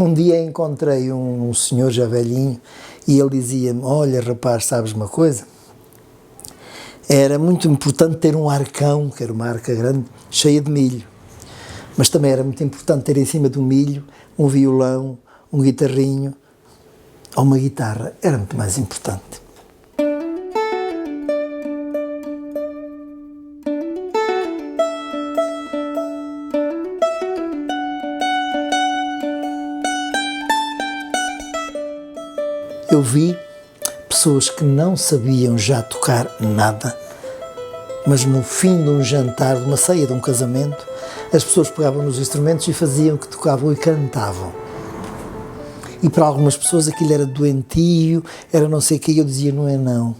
Um dia encontrei um senhor já velhinho e ele dizia-me: olha rapaz, sabes uma coisa? Era muito importante ter um arcão, que era uma arca grande, cheia de milho. Mas também era muito importante ter em cima do milho um violão, um guitarrinho ou uma guitarra. Era muito mais importante. Eu vi pessoas que não sabiam já tocar nada, mas no fim de um jantar, de uma ceia, de um casamento, as pessoas pegavam nos instrumentos e faziam que tocavam e cantavam. E para algumas pessoas aquilo era doentio, era não sei o que, e eu dizia: não é não,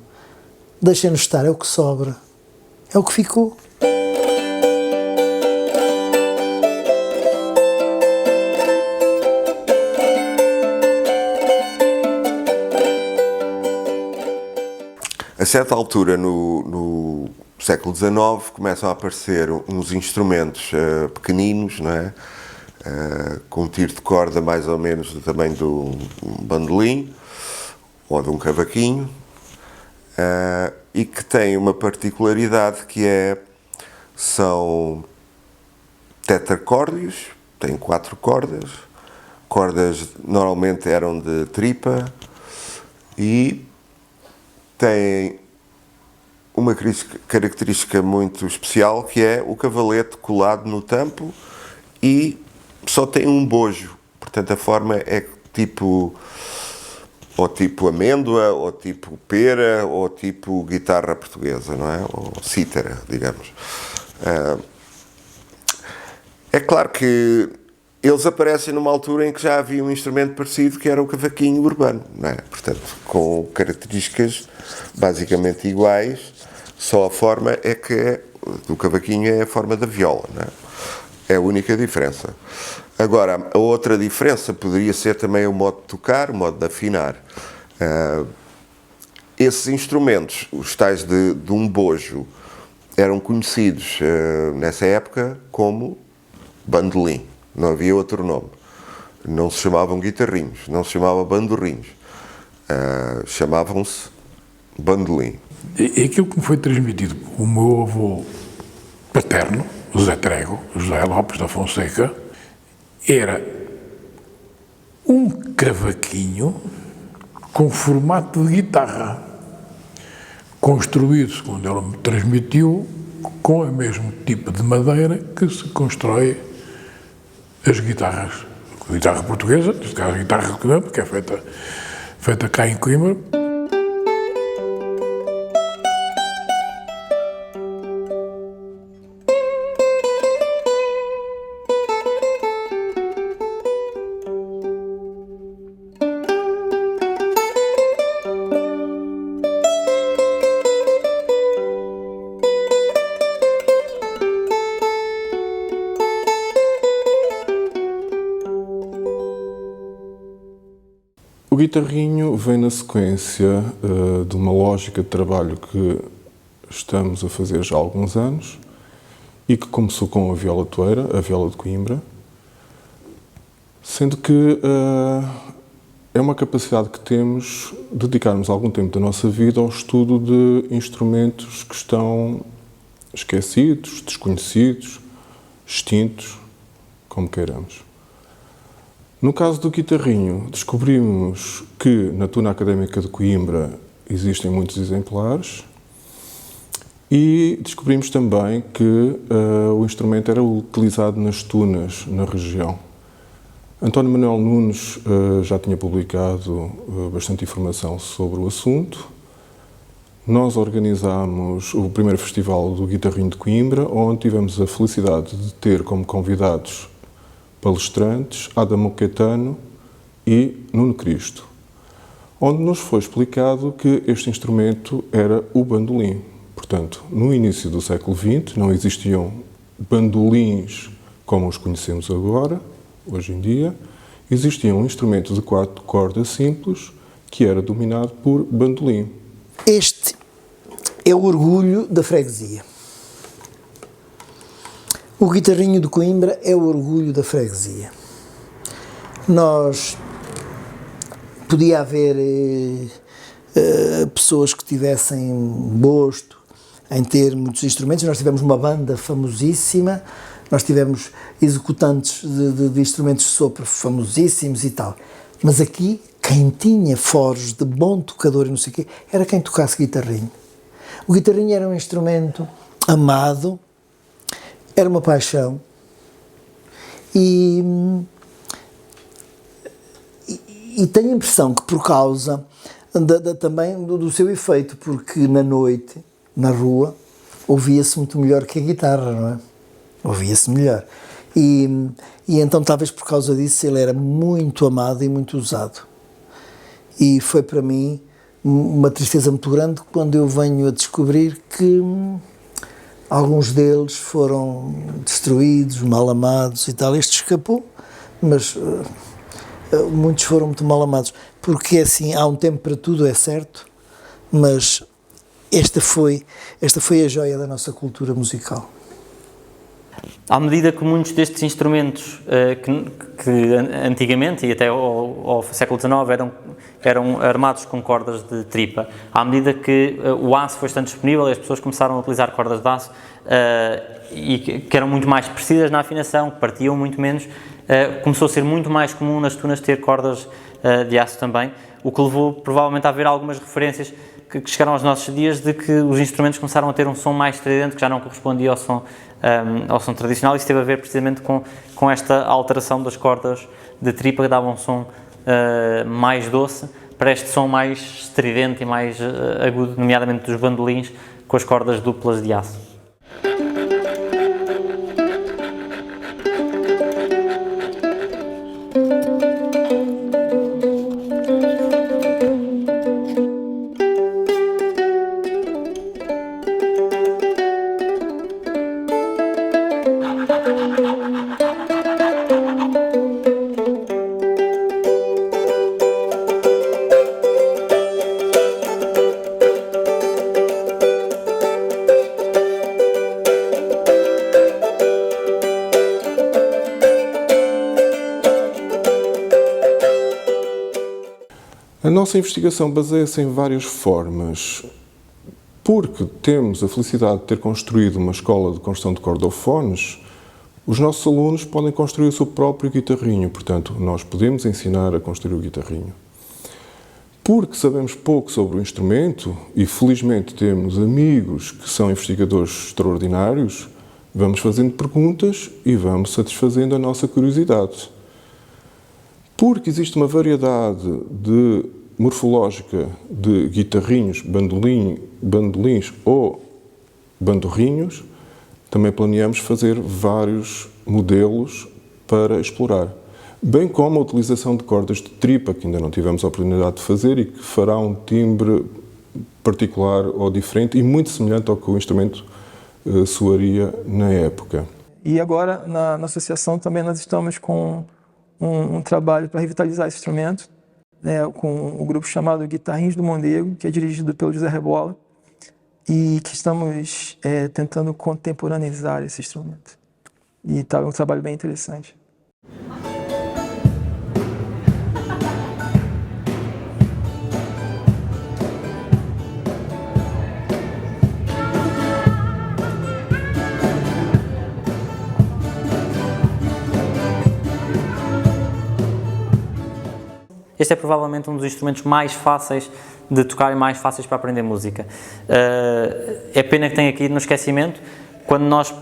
deixem-nos estar, é o que sobra, é o que ficou. A certa altura, no século XIX, começam a aparecer uns instrumentos pequeninos, não é? Com um tiro de corda mais ou menos do tamanho de um bandolim ou de um cavaquinho, e que têm uma particularidade que são tetracórdios, têm 4 cordas, normalmente eram de tripa, e têm uma característica muito especial, que é o cavalete colado no tampo, e só tem um bojo. Portanto, a forma é tipo amêndoa, ou tipo pera, ou tipo guitarra portuguesa, não é? Ou cítara, digamos. É claro que eles aparecem numa altura em que já havia um instrumento parecido, que era o cavaquinho urbano, não é? Portanto, com características basicamente iguais, só a forma é que do cavaquinho é a forma da viola, não é? É a única diferença. Agora, a outra diferença poderia ser também o modo de tocar, o modo de afinar. Esses instrumentos, os tais de um bojo, eram conhecidos nessa época como bandolim. Não havia outro nome. Não se chamavam guitarrinhos, não se chamava bandorrinhos. Chamavam-se bandolim. E aquilo que me foi transmitido por o meu avô paterno, José Trego, José Lopes da Fonseca, era um cavaquinho com formato de guitarra, construído, segundo ele me transmitiu, com o mesmo tipo de madeira que se constrói as guitarras. A guitarra portuguesa, neste caso a guitarra de Coimbra, que é feita cá em Coimbra. O guitarrinho vem na sequência de uma lógica de trabalho que estamos a fazer já há alguns anos e que começou com a viola toeira, a viola de Coimbra, sendo que é uma capacidade que temos de dedicarmos algum tempo da nossa vida ao estudo de instrumentos que estão esquecidos, desconhecidos, extintos, como queiramos. No caso do guitarrinho, descobrimos que na Tuna Académica de Coimbra existem muitos exemplares e descobrimos também que o instrumento era utilizado nas tunas na região. António Manuel Nunes já tinha publicado bastante informação sobre o assunto. Nós organizámos o primeiro festival do Guitarrinho de Coimbra, onde tivemos a felicidade de ter como convidados palestrantes Adamo Caetano e Nuno Cristo, onde nos foi explicado que este instrumento era o bandolim. Portanto, no início do século XX não existiam bandolins como os conhecemos agora, hoje em dia. Existia um instrumento de 4 cordas simples que era dominado por bandolim. Este é o orgulho da freguesia. O Guitarrinho de Coimbra é o orgulho da freguesia. Nós podia haver pessoas que tivessem gosto em ter muitos instrumentos. Nós tivemos uma banda famosíssima, nós tivemos executantes de instrumentos de sopro famosíssimos e tal. Mas aqui, quem tinha foros de bom tocador e não sei o quê, era quem tocasse guitarrinho. O guitarrinho era um instrumento amado, era uma paixão e tenho a impressão que por causa também do seu efeito, porque na noite, na rua, ouvia-se muito melhor que a guitarra, não é? Ouvia-se melhor. E então, talvez por causa disso, ele era muito amado e muito usado. E foi para mim uma tristeza muito grande quando eu venho a descobrir que alguns deles foram destruídos, mal amados e tal. Este escapou, mas muitos foram muito mal amados. Porque, assim, há um tempo para tudo, é certo, mas esta foi a joia da nossa cultura musical. À medida que muitos destes instrumentos que antigamente e até ao século XIX eram armados com cordas de tripa, à medida que o aço foi estando disponível e as pessoas começaram a utilizar cordas de aço e que eram muito mais precisas na afinação, que partiam muito menos, começou a ser muito mais comum nas tunas ter cordas de aço também, o que levou provavelmente a haver algumas referências que chegaram aos nossos dias de que os instrumentos começaram a ter um som mais estridente, que já não correspondia ao som tradicional. Isso teve a ver precisamente com esta alteração das cordas de tripa, que davam um som mais doce para este som mais estridente e mais agudo, nomeadamente dos bandolins com as cordas duplas de aço. A nossa investigação baseia-se em várias formas. Porque temos a felicidade de ter construído uma escola de construção de cordofones, os nossos alunos podem construir o seu próprio guitarrinho, portanto, nós podemos ensinar a construir o guitarrinho. Porque sabemos pouco sobre o instrumento e, felizmente, temos amigos que são investigadores extraordinários, vamos fazendo perguntas e vamos satisfazendo a nossa curiosidade. Porque existe uma variedade morfológica de guitarrinhos, bandolins ou bandorrinhos, também planeamos fazer vários modelos para explorar. Bem como a utilização de cordas de tripa, que ainda não tivemos a oportunidade de fazer e que fará um timbre particular ou diferente e muito semelhante ao que o instrumento soaria na época. E agora, na associação, também nós estamos com um trabalho para revitalizar esse instrumento, com o grupo chamado Guitarrinhos do Mondego, que é dirigido pelo José Rebola, e que estamos tentando contemporaneizar esse instrumento. E está um trabalho bem interessante. Este é provavelmente um dos instrumentos mais fáceis de tocar e mais fáceis para aprender música. É pena que tenha caído no esquecimento. Quando nós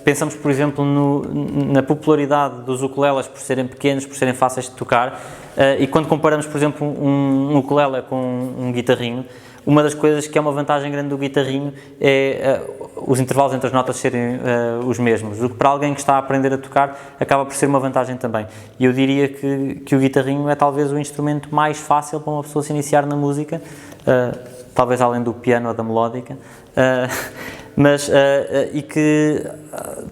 pensamos, por exemplo, na popularidade dos ukuleles por serem pequenos, por serem fáceis de tocar, e quando comparamos, por exemplo, um ukulele com um guitarrinho, uma das coisas que é uma vantagem grande do guitarrinho é os intervalos entre as notas serem os mesmos, o que para alguém que está a aprender a tocar acaba por ser uma vantagem também. E eu diria que o guitarrinho é talvez o instrumento mais fácil para uma pessoa se iniciar na música, talvez além do piano ou da melódica, e que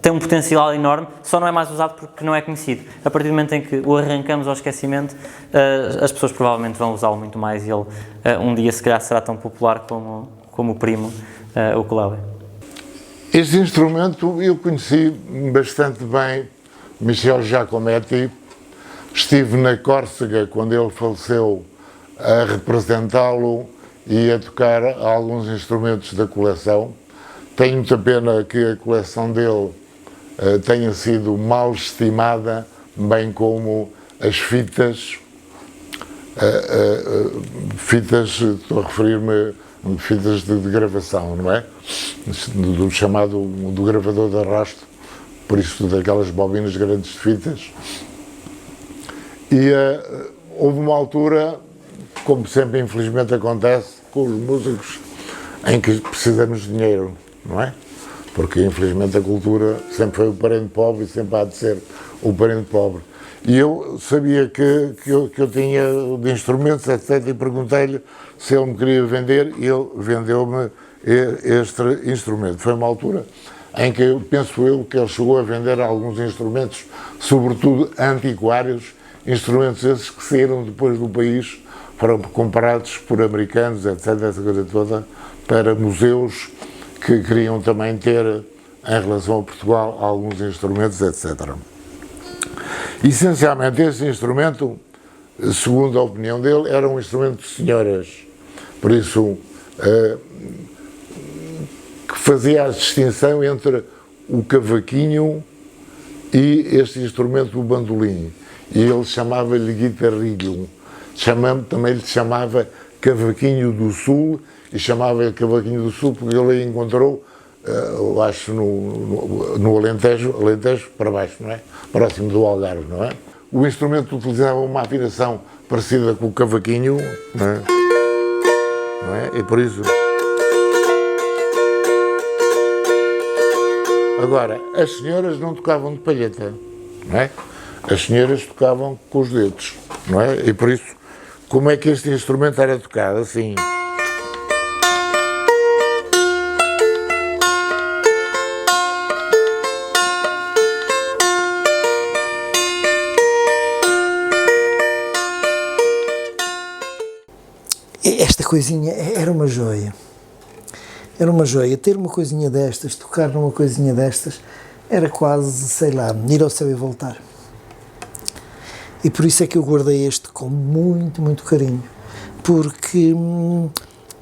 tem um potencial enorme, só não é mais usado porque não é conhecido. A partir do momento em que o arrancamos ao esquecimento, as pessoas provavelmente vão usá-lo muito mais e ele um dia se calhar será tão popular como o primo, o ukulele. Este instrumento eu conheci bastante bem Michel Giacometti, Estive na Córcega quando ele faleceu a representá-lo e a tocar alguns instrumentos da coleção. Tenho muita pena que a coleção dele tenha sido mal estimada, bem como as fitas. Estou a referir-me a fitas de gravação, não é? Do chamado do gravador de arrasto, por isso daquelas bobinas grandes de fitas. E houve uma altura, como sempre infelizmente acontece com os músicos, em que precisamos de dinheiro, não é? Porque infelizmente a cultura sempre foi o parente pobre e sempre há de ser o parente pobre. E eu sabia que eu tinha de instrumentos, etc. E perguntei-lhe se ele me queria vender e ele vendeu-me este instrumento. Foi uma altura em que, penso eu, que ele chegou a vender alguns instrumentos, sobretudo antiquários, instrumentos esses que saíram depois do país, foram comprados por americanos, etc., essa coisa toda, para museus que queriam também ter, em relação a Portugal, alguns instrumentos, etc. Essencialmente, esse instrumento, segundo a opinião dele, era um instrumento de senhoras. Por isso, que fazia a distinção entre o cavaquinho e este instrumento, o bandolim. E ele chamava-lhe guitarrilho. Também lhe chamava cavaquinho do Sul, e chamava-lhe cavaquinho do Sul porque ele encontrou, eu acho, no Alentejo para baixo, não é? Próximo do Algarve, não é? O instrumento utilizava uma afinação parecida com o cavaquinho, não é? Não é? E por isso... Agora, as senhoras não tocavam de palheta, não é? As senhoras tocavam com os dedos, não é? E por isso, como é que este instrumento era tocado? Assim. Esta coisinha era uma joia. Era uma joia. Ter uma coisinha destas, tocar numa coisinha destas, era quase, sei lá, ir ao céu e voltar. E por isso é que eu guardei este com muito, muito carinho. Porque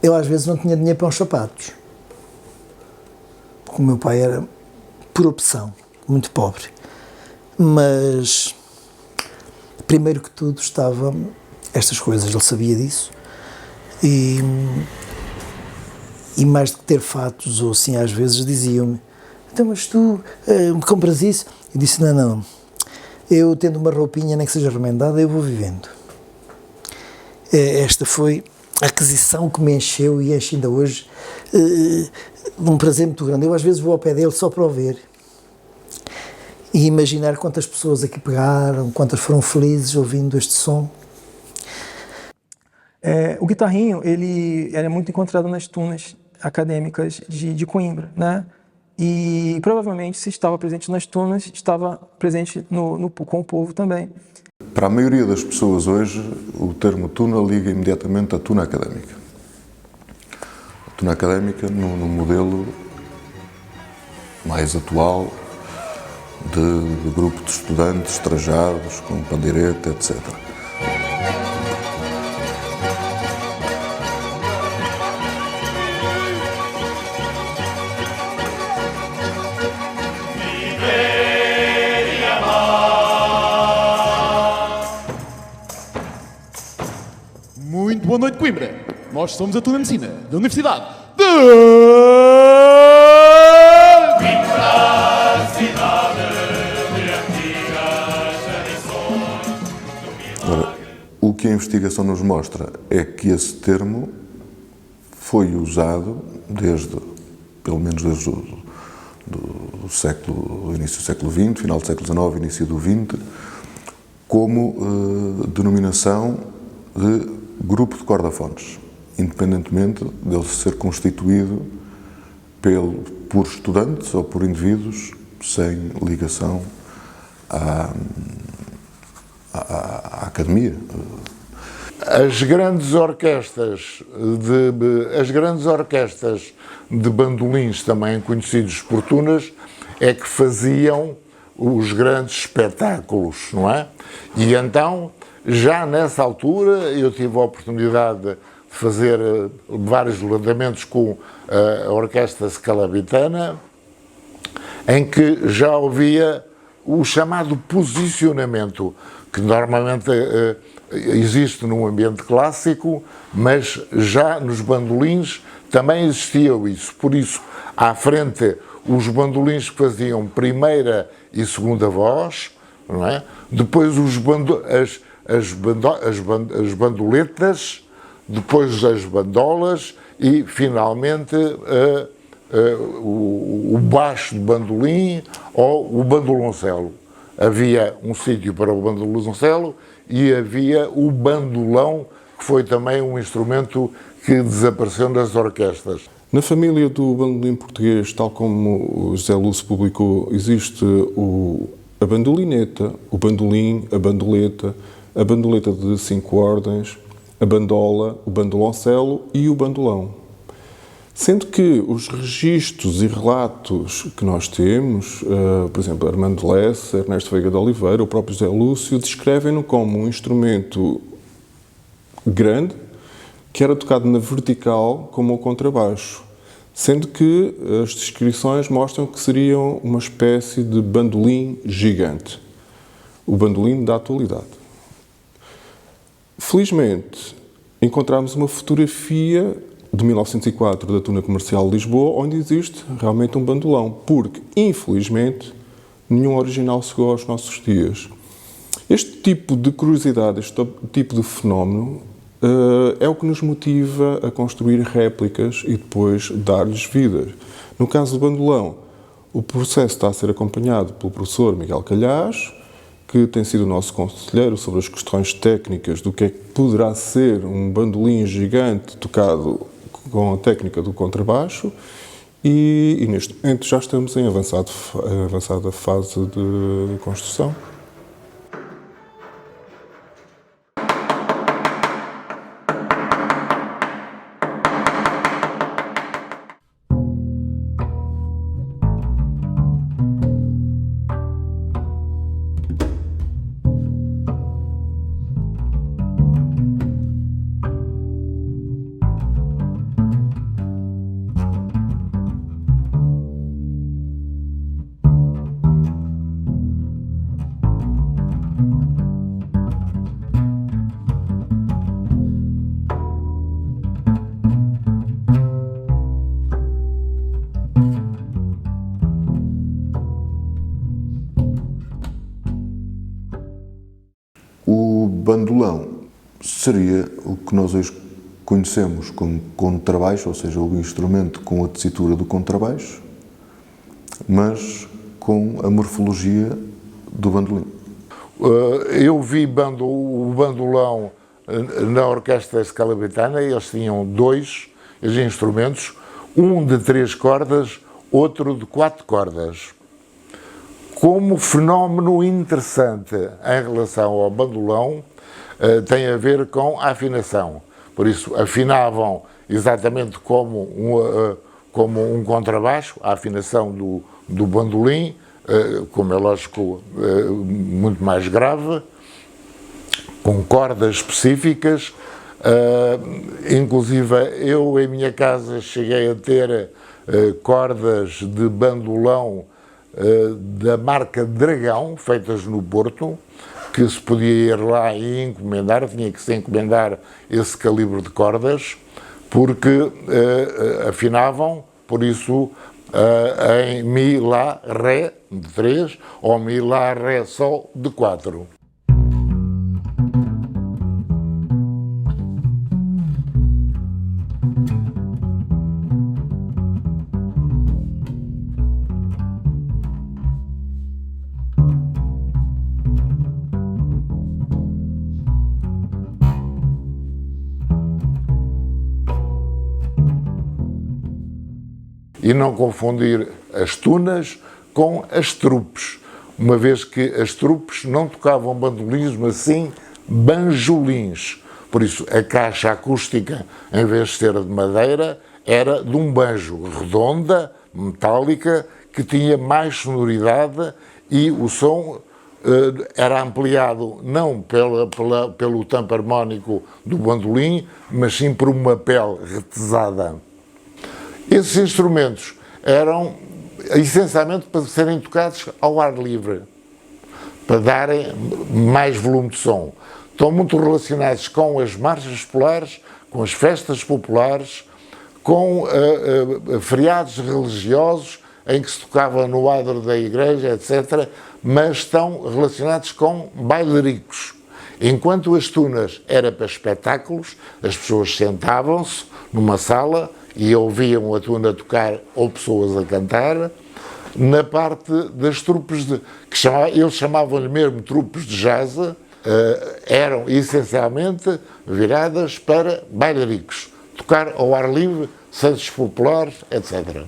eu às vezes não tinha dinheiro para uns sapatos. Porque o meu pai era, por opção, muito pobre. Mas, primeiro que tudo, estavam estas coisas, ele sabia disso. E mais do que ter fatos, ou assim, às vezes diziam-me: então, mas tu me compras isso? Eu disse: não, eu tendo uma roupinha, nem que seja remendada, eu vou vivendo. Esta foi a aquisição que me encheu e enche ainda hoje de um prazer muito grande. Eu às vezes vou ao pé dele só para o ver e imaginar quantas pessoas aqui pegaram, quantas foram felizes ouvindo este som. O guitarrinho, ele era muito encontrado nas tunas acadêmicas de Coimbra, né? E provavelmente, se estava presente nas tunas, estava presente com o povo também. Para a maioria das pessoas hoje, o termo tuna liga imediatamente à tuna académica. A tuna académica no modelo mais atual de grupo de estudantes trajados, com pandeireta, etc. Muito boa noite, Coimbra. Nós somos a Tuna Medicina, da Universidade de Coimbra, cidade de antigas tradições. Ora, o que a investigação nos mostra é que esse termo foi usado pelo menos desde do início do século XX, final do século XIX, início do XX, como denominação de grupo de cordafones, independentemente dele ser constituído por estudantes ou por indivíduos sem ligação à academia. As grandes orquestras de bandolins, também conhecidos por tunas, é que faziam os grandes espetáculos, não é? E então, já nessa altura, eu tive a oportunidade de fazer vários levantamentos com a Orquestra Scalabitana, em que já havia o chamado posicionamento, que normalmente existe no ambiente clássico, mas já nos bandolins também existia isso. Por isso, à frente, os bandolins faziam primeira e segunda voz, não é? Depois as bandoletas, depois as bandolas e, finalmente, o baixo de bandolim ou o bandoloncelo. Havia um sítio para o bandoloncelo e havia o bandolão, que foi também um instrumento que desapareceu das orquestras. Na família do bandolim português, tal como o José Lúcio publicou, existe a bandolineta, o bandolim, a bandoleta de 5 ordens, a bandola, o bandoloncelo e o bandolão. Sendo que os registros e relatos que nós temos, por exemplo, Armando Lessa, Ernesto Veiga de Oliveira, o próprio José Lúcio, descrevem-no como um instrumento grande, que era tocado na vertical como o contrabaixo, sendo que as descrições mostram que seriam uma espécie de bandolim gigante, o bandolim da atualidade. Felizmente, encontramos uma fotografia de 1904 da Tuna Comercial de Lisboa, onde existe realmente um bandolão, porque, infelizmente, nenhum original chegou aos nossos dias. Este tipo de curiosidade, este tipo de fenómeno, é o que nos motiva a construir réplicas e depois dar-lhes vida. No caso do bandolão, o processo está a ser acompanhado pelo professor Miguel Calhás, que tem sido o nosso conselheiro sobre as questões técnicas do que é que poderá ser um bandolim gigante tocado com a técnica do contrabaixo e neste momento já estamos em avançada fase de construção. O bandolão seria o que nós hoje conhecemos como contrabaixo, ou seja, o instrumento com a tessitura do contrabaixo, mas com a morfologia do bandolim. Eu vi o bandolão na Orquestra Scalabitana, e eles tinham dois instrumentos, um de 3 cordas, outro de 4 cordas. Como fenómeno interessante em relação ao bandolão, tem a ver com a afinação. Por isso, afinavam exatamente como um contrabaixo, a afinação do bandolim, como é lógico, muito mais grave, com cordas específicas. Inclusive, eu em minha casa cheguei a ter cordas de bandolão da marca Dragão, feitas no Porto, que se podia ir lá e encomendar, tinha que se encomendar esse calibre de cordas, porque afinavam, por isso, em Mi, Lá, Ré de 3 ou Mi, Lá, Ré, Sol de 4. E não confundir as tunas com as trupes, uma vez que as trupes não tocavam bandolins, mas sim banjolins. Por isso, a caixa acústica, em vez de ser de madeira, era de um banjo, redonda, metálica, que tinha mais sonoridade e o som era ampliado não pelo tampo harmónico do bandolim, mas sim por uma pele retesada. Esses instrumentos eram essencialmente para serem tocados ao ar livre, para darem mais volume de som. Estão muito relacionados com as marchas populares, com as festas populares, com feriados religiosos em que se tocava no adro da igreja, etc., mas estão relacionados com bailaricos. Enquanto as tunas era para espetáculos, as pessoas sentavam-se numa sala e ouviam a tuna tocar ou pessoas a cantar. Na parte das trupes, eles chamavam-lhe mesmo trupes de jazz, eram essencialmente viradas para bailaricos, tocar ao ar livre, santos populares, etc.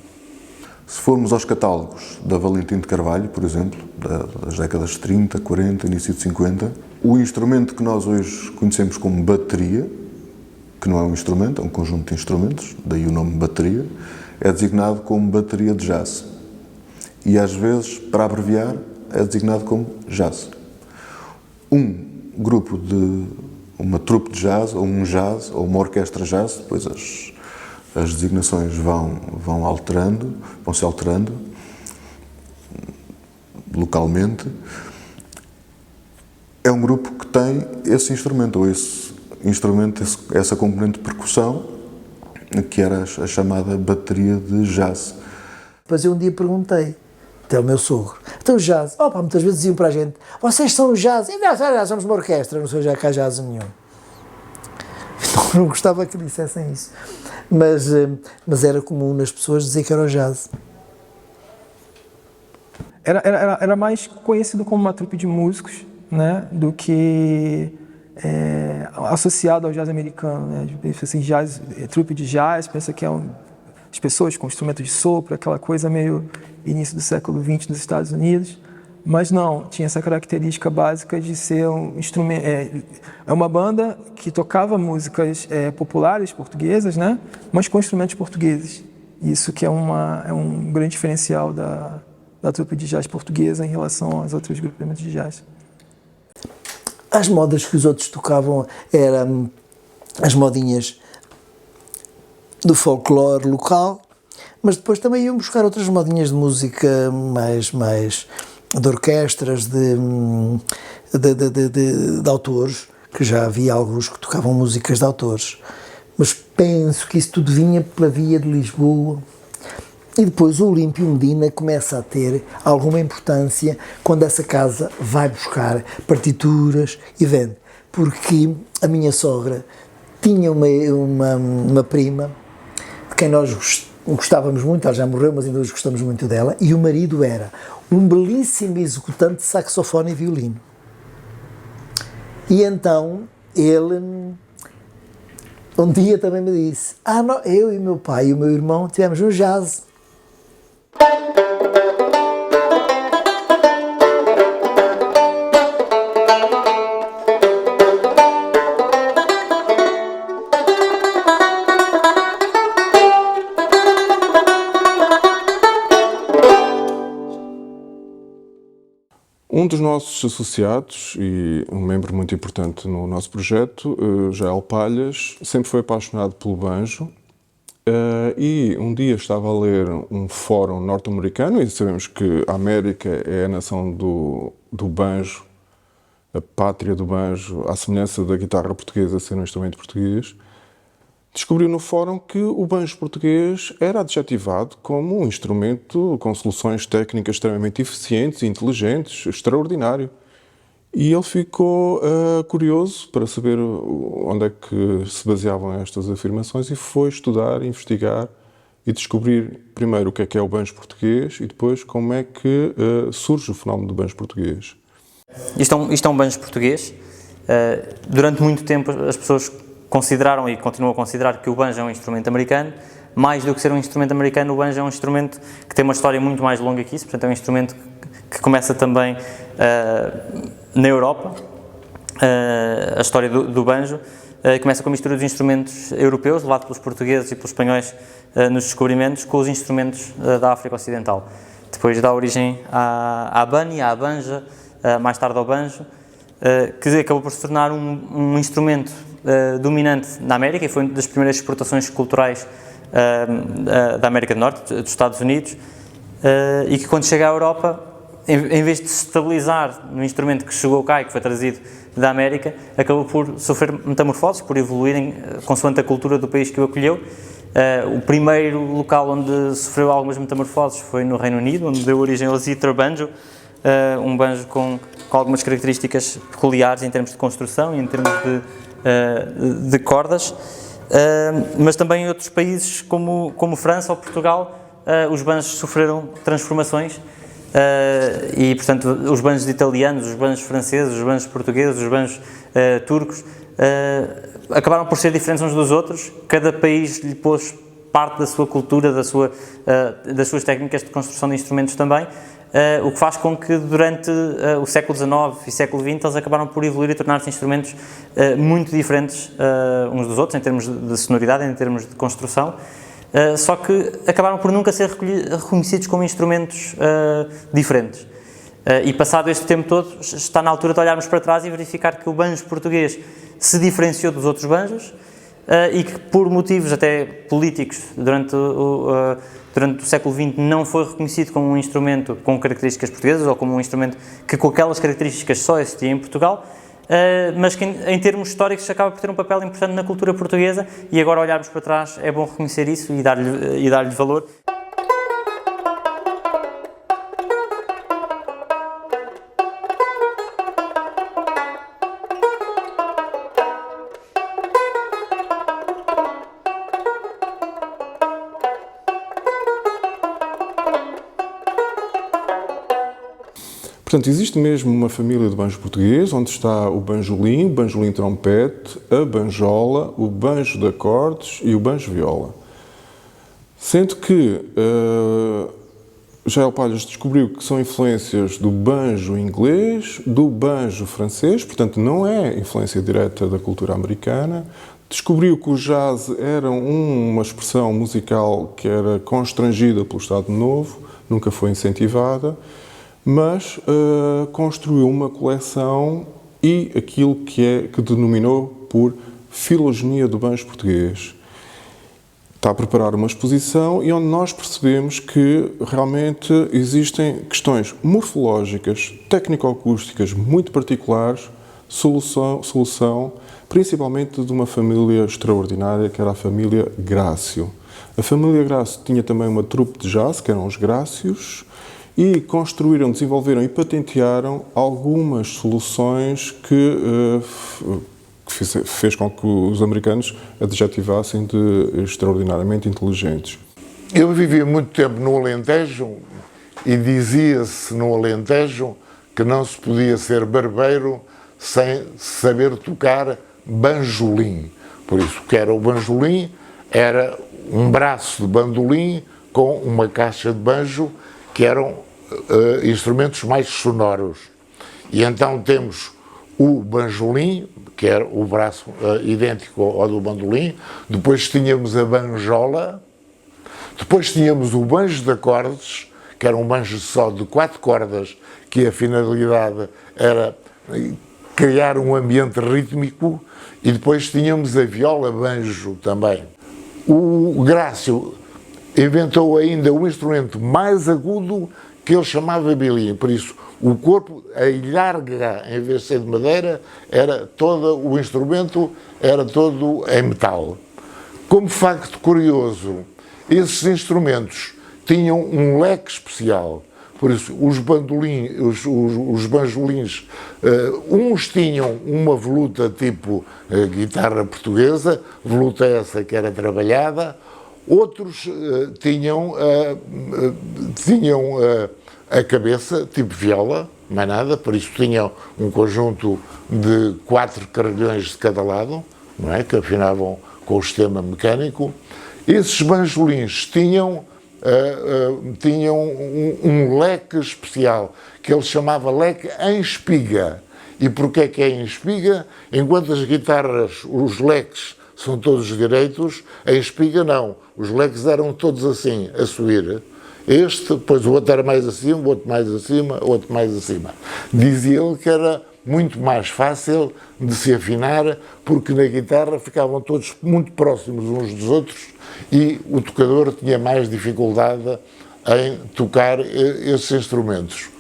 Se formos aos catálogos da Valentim de Carvalho, por exemplo, das décadas de 30, 40, início de 50, o instrumento que nós hoje conhecemos como bateria, que não é um instrumento, é um conjunto de instrumentos, daí o nome bateria, é designado como bateria de jazz. E às vezes, para abreviar, é designado como jazz. Um grupo uma trupe de jazz, ou um jazz, ou uma orquestra jazz, depois as designações vão-se alterando localmente. É um grupo que tem esse instrumento, ou essa componente de percussão, que era a chamada bateria de jazz. Depois eu um dia perguntei, até o meu sogro, então jazz, muitas vezes diziam para a gente, vocês são jazz, e nós somos uma orquestra, não sou já cá jazz nenhum. Não gostava que dissessem isso. Mas era comum nas pessoas dizer que era o jazz. Era mais conhecido como uma trupe de músicos, né, do que associado ao jazz americano. Né? Assim, jazz, trupe de jazz, pensa que as pessoas com instrumento de sopro, aquela coisa meio início do século XX nos Estados Unidos. Mas não, tinha essa característica básica de ser um instrumento. É uma banda que tocava músicas populares portuguesas, né? Mas com instrumentos portugueses. Isso que é um grande diferencial da trupe de jazz portuguesa em relação aos outros grupamentos de jazz. As modas que os outros tocavam eram as modinhas do folclore local, mas depois também iam buscar outras modinhas de música mais de orquestras, de autores, que já havia alguns que tocavam músicas de autores, mas penso que isso tudo vinha pela via de Lisboa. E depois o Olímpio Medina começa a ter alguma importância quando essa casa vai buscar partituras e vende, porque a minha sogra tinha uma prima de quem nós gostávamos muito, ela já morreu, mas ainda hoje gostamos muito dela, e o marido era um belíssimo executante de saxofone e violino. E então ele um dia também me disse, eu e meu pai e o meu irmão tivemos um jazz. Um dos nossos associados e um membro muito importante no nosso projeto, Jael Palhas, sempre foi apaixonado pelo banjo e um dia estava a ler um fórum norte-americano, e sabemos que a América é a nação do banjo, a pátria do banjo, à semelhança da guitarra portuguesa ser um instrumento português. Descobriu no fórum que o banjo português era adjetivado como um instrumento com soluções técnicas extremamente eficientes e inteligentes, extraordinário. E ele ficou curioso para saber onde é que se baseavam estas afirmações e foi estudar, investigar e descobrir primeiro o que é o banjo português e depois como é que surge o fenómeno do banjo português. Isto é um banjo português. Durante muito tempo as pessoas consideraram e continuam a considerar que o banjo é um instrumento americano. Mais do que ser um instrumento americano, o banjo é um instrumento que tem uma história muito mais longa que isso, portanto é um instrumento que começa também na Europa. A história do banjo começa com a mistura dos instrumentos europeus, levado pelos portugueses e pelos espanhóis nos descobrimentos, com os instrumentos da África Ocidental. depois dá origem à bani, à banja, mais tarde ao banjo, que acabou por se tornar um instrumento dominante na América e foi uma das primeiras exportações culturais da América do Norte, dos Estados Unidos, e que quando chega à Europa, em vez de se estabilizar no instrumento que chegou cá e que foi trazido da América, acabou por sofrer metamorfoses, por evoluir consoante a cultura do país que o acolheu. O primeiro local onde sofreu algumas metamorfoses foi no Reino Unido, onde deu origem ao zither banjo, um banjo com algumas características peculiares em termos de construção e em termos de cordas, mas também em outros países como França ou Portugal, os banjos sofreram transformações e, portanto, os banjos italianos, os banjos franceses, os banjos portugueses, os banjos turcos acabaram por ser diferentes uns dos outros. Cada país lhe pôs parte da sua cultura, das suas técnicas de construção de instrumentos também, o que faz com que durante o século XIX e século XX eles acabaram por evoluir e tornar-se instrumentos muito diferentes uns dos outros, em termos de sonoridade, em termos de construção, só que acabaram por nunca ser reconhecidos como instrumentos diferentes. E passado este tempo todo, está na altura de olharmos para trás e verificar que o banjo português se diferenciou dos outros banjos e que, por motivos até políticos, durante o século XX não foi reconhecido como um instrumento com características portuguesas ou como um instrumento que com aquelas características só existia em Portugal, mas que em termos históricos acaba por ter um papel importante na cultura portuguesa e agora olharmos para trás é bom reconhecer isso e dar-lhe valor. Portanto, existe mesmo uma família de banjo português, onde está o banjolim trompete, a banjola, o banjo de acordes e o banjo viola. Sendo que Jael Palhas descobriu que são influências do banjo inglês, do banjo francês, portanto não é influência direta da cultura americana. Descobriu que o jazz era uma expressão musical que era constrangida pelo Estado Novo, nunca foi incentivada, mas construiu uma coleção e aquilo que denominou por Filogenia do Banjo Português. Está a preparar uma exposição e onde nós percebemos que realmente existem questões morfológicas, técnico-acústicas muito particulares, solução principalmente de uma família extraordinária, que era a família Grácio. A família Grácio tinha também uma trupe de jazz, que eram os Grácios, e construíram, desenvolveram e patentearam algumas soluções que fez com que os americanos adjetivassem de extraordinariamente inteligentes. Eu vivi muito tempo no Alentejo e dizia-se no Alentejo que não se podia ser barbeiro sem saber tocar banjolim. Por isso, o que era o banjolim era um braço de bandolim com uma caixa de banjo, que eram instrumentos mais sonoros. E então temos o banjolim, que era o braço idêntico ao do bandolim, depois tínhamos a banjola, depois tínhamos o banjo de acordes, que era um banjo só de 4 cordas, que a finalidade era criar um ambiente rítmico, e depois tínhamos a viola banjo também. O Grácio inventou ainda um instrumento mais agudo que ele chamava bilim, por isso o corpo, a ilharga, em vez de ser de madeira, era todo o instrumento, era todo em metal. Como facto curioso, esses instrumentos tinham um leque especial, por isso os banjolins, uns tinham uma voluta tipo guitarra portuguesa, voluta essa que era trabalhada, outros tinham a cabeça tipo viola, mais nada, por isso tinham um conjunto de 4 carrilhões de cada lado, não é? Que afinavam com o sistema mecânico. Esses banjolins tinham um leque especial, que ele chamava leque em espiga. E porquê que é em espiga? Enquanto as guitarras, os leques são todos direitos, em espiga não. Os leques eram todos assim, a subir. este, depois o outro era mais acima, o outro mais acima, o outro mais acima. Dizia ele que era muito mais fácil de se afinar, porque na guitarra ficavam todos muito próximos uns dos outros e o tocador tinha mais dificuldade em tocar esses instrumentos.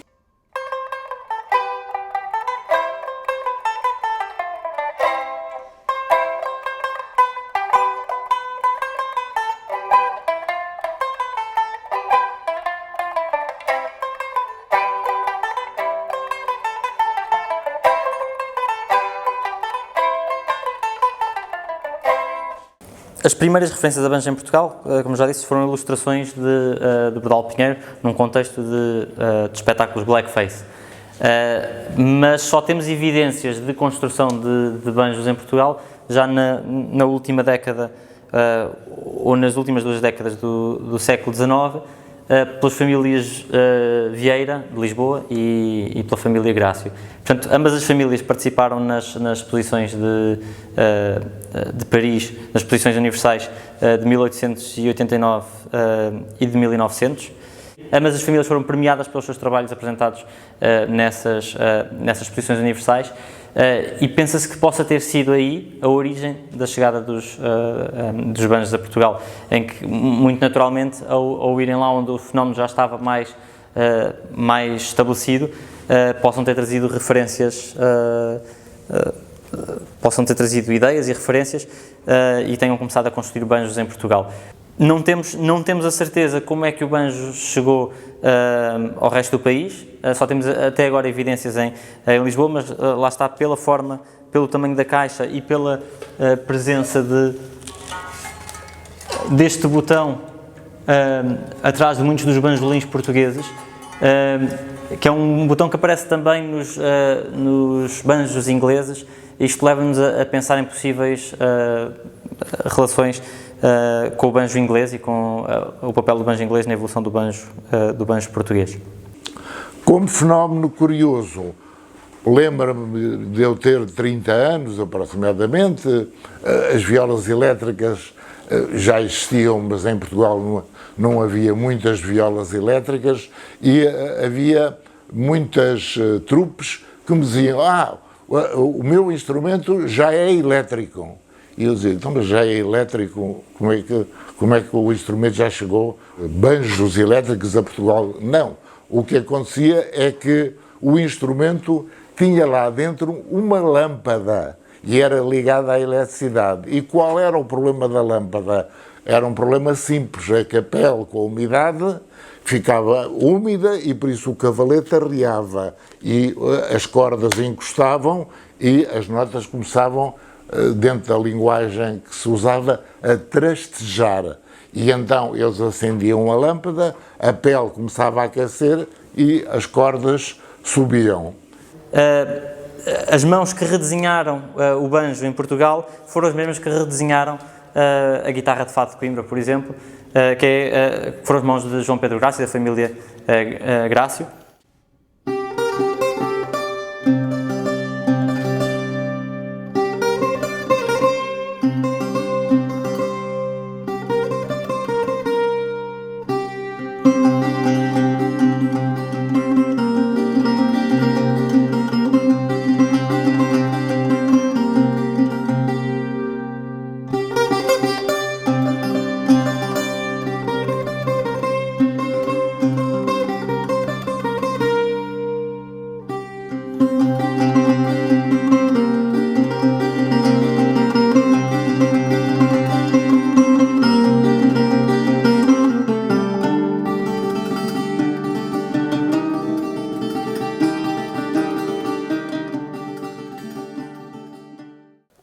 As primeiras referências a banjo em Portugal, como já disse, foram ilustrações de Bernal Pinheiro, num contexto de espetáculos blackface. Mas só temos evidências de construção de banjos em Portugal já na última década, ou nas últimas 2 décadas do século XIX, pelas famílias Vieira, de Lisboa, e pela família Grácio. Portanto, ambas as famílias participaram nas exposições de Paris, nas exposições universais de 1889 e de 1900. Ambas as famílias foram premiadas pelos seus trabalhos apresentados nessas exposições universais, e pensa-se que possa ter sido aí a origem da chegada dos banjos a Portugal, em que, muito naturalmente, ao irem lá onde o fenómeno já estava mais estabelecido, possam ter trazido referências, possam ter trazido ideias e referências, e tenham começado a construir banjos em Portugal. Não temos a certeza como é que o banjo chegou ao resto do país, só temos até agora evidências em Lisboa, mas lá está, pela forma, pelo tamanho da caixa e pela presença deste botão atrás de muitos dos banjolins portugueses, que é um botão que aparece também nos banjos ingleses. Isto leva-nos a pensar em possíveis relações com o banjo inglês e com o papel do banjo inglês na evolução do banjo português. Como fenómeno curioso, lembro-me de eu ter 30 anos aproximadamente, as violas elétricas já existiam, mas em Portugal não havia muitas violas elétricas e havia muitas trupes que me diziam: o meu instrumento já é elétrico. E eu dizia: então, mas já é elétrico, como é que o instrumento já chegou? Banjos elétricos a Portugal? Não. O que acontecia é que o instrumento tinha lá dentro uma lâmpada e era ligada à eletricidade. E qual era o problema da lâmpada? Era um problema simples, é que a pele com a umidade ficava úmida e por isso o cavalete arreava e as cordas encostavam e as notas começavam, dentro da linguagem que se usava, a trastejar. E então eles acendiam a lâmpada, a pele começava a aquecer e as cordas subiam. As mãos que redesenharam o banjo em Portugal foram as mesmas que redesenharam a guitarra de fado de Coimbra, por exemplo, que foram as mãos de João Pedro Grácio, da família Grácio.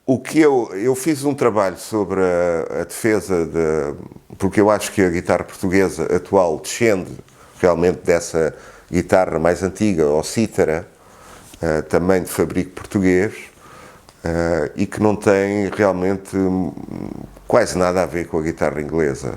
O que eu fiz um trabalho sobre a defesa porque eu acho que a guitarra portuguesa atual descende realmente dessa guitarra mais antiga, ou cítara, também de fabrico português, e que não tem realmente quase nada a ver com a guitarra inglesa,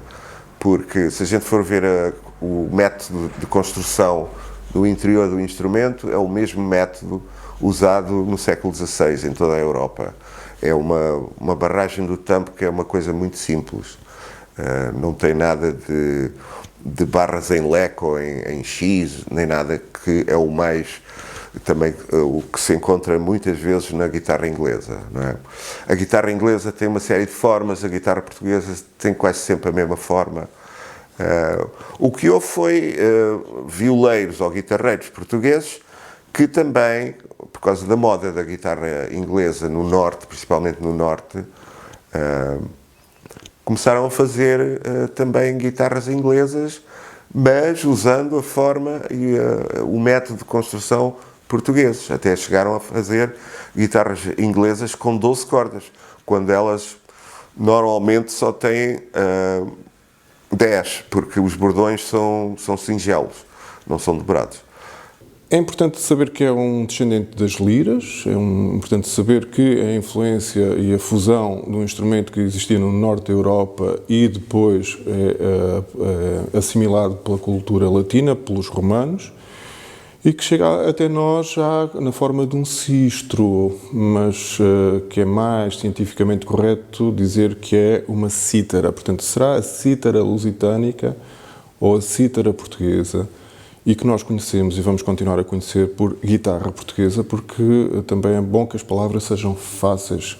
porque se a gente for ver o método de construção do interior do instrumento, é o mesmo método usado no século XVI em toda a Europa. É uma barragem do tampo, que é uma coisa muito simples. Não tem nada de barras em leque ou em X, nem nada, que é o mais também o que se encontra muitas vezes na guitarra inglesa, não é? A guitarra inglesa tem uma série de formas, a guitarra portuguesa tem quase sempre a mesma forma. O que houve foi violeiros ou guitarreiros portugueses que também, por causa da moda da guitarra inglesa no norte, principalmente no norte, começaram a fazer também guitarras inglesas, mas usando a forma e o método de construção portugueses. Até chegaram a fazer guitarras inglesas com 12 cordas, quando elas normalmente só têm 10, porque os bordões são singelos, não são dobrados. É importante saber que é um descendente das liras, importante saber que a influência e a fusão de um instrumento que existia no norte da Europa e depois é assimilado pela cultura latina, pelos romanos, e que chega até nós já na forma de um sistro, mas que é mais cientificamente correto dizer que é uma cítara. Portanto, será a cítara lusitânica ou a cítara portuguesa, e que nós conhecemos e vamos continuar a conhecer por guitarra portuguesa, porque também é bom que as palavras sejam fáceis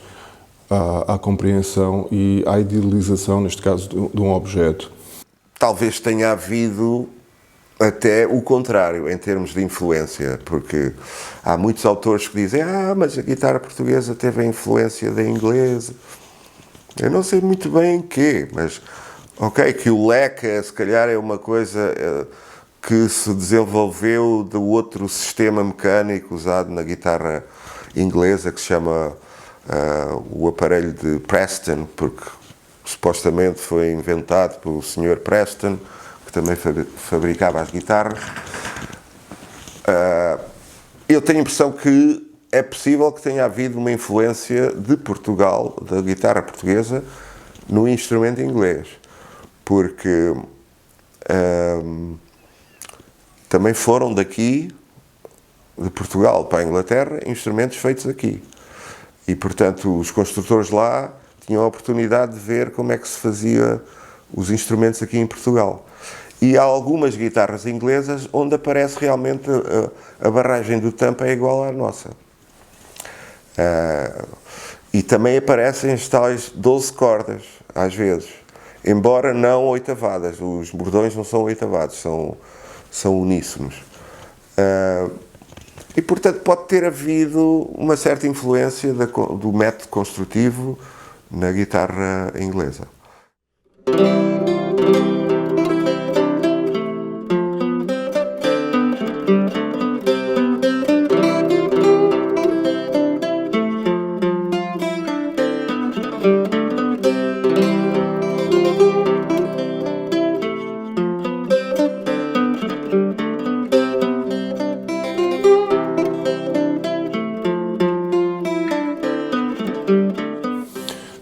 à compreensão e à idealização, neste caso, de um objeto. Talvez tenha havido até o contrário, em termos de influência, porque há muitos autores que dizem mas a guitarra portuguesa teve a influência da inglesa. Eu não sei muito bem em quê, mas ok, que o leque se calhar é uma coisa que se desenvolveu do outro sistema mecânico usado na guitarra inglesa, que se chama o aparelho de Preston, porque supostamente foi inventado pelo Sr. Preston, que também fabricava as guitarras. Eu tenho a impressão que é possível que tenha havido uma influência de Portugal, da guitarra portuguesa, no instrumento inglês, porque também foram daqui, de Portugal para a Inglaterra, instrumentos feitos aqui. E, portanto, os construtores lá tinham a oportunidade de ver como é que se fazia os instrumentos aqui em Portugal. E há algumas guitarras inglesas onde aparece realmente a barragem do tampa é igual à nossa. E também aparecem as tais 12 cordas, às vezes, embora não oitavadas. Os bordões não são oitavados, são uníssonos. E, portanto, pode ter havido uma certa influência do método construtivo na guitarra inglesa.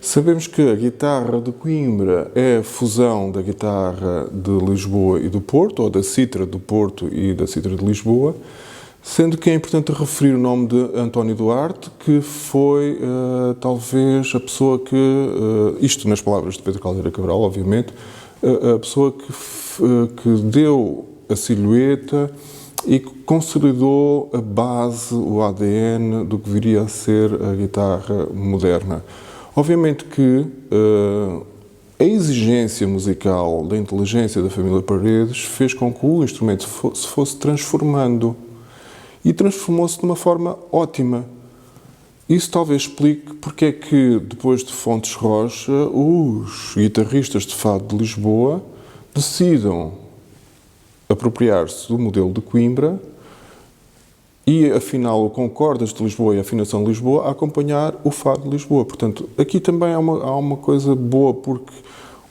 Sabemos que a guitarra de Coimbra é a fusão da guitarra de Lisboa e do Porto, ou da cítara do Porto e da cítara de Lisboa, sendo que é importante referir o nome de António Duarte, que foi talvez a pessoa que, isto nas palavras de Pedro Caldeira Cabral, obviamente, a pessoa que deu a silhueta e que consolidou a base, o ADN do que viria a ser a guitarra moderna. Obviamente que a exigência musical da inteligência da família Paredes fez com que o instrumento se fosse transformando e transformou-se de uma forma ótima. Isso talvez explique porque é que, depois de Fontes Rocha, os guitarristas de fado de Lisboa decidam apropriar-se do modelo de Coimbra e, afinal, com cordas de Lisboa e afinação de Lisboa a acompanhar o fado de Lisboa. Portanto, aqui também há uma coisa boa, porque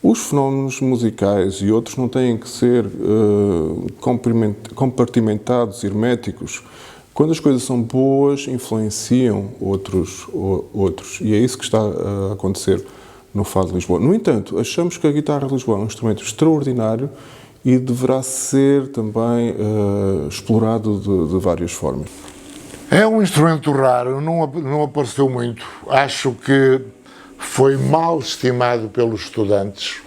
os fenómenos musicais e outros não têm que ser compartimentados, herméticos. Quando as coisas são boas, influenciam outros. E é isso que está a acontecer no fado de Lisboa. No entanto, achamos que a guitarra de Lisboa é um instrumento extraordinário e deverá ser também explorado de várias formas. É um instrumento raro, não apareceu muito. Acho que foi mal estimado pelos estudantes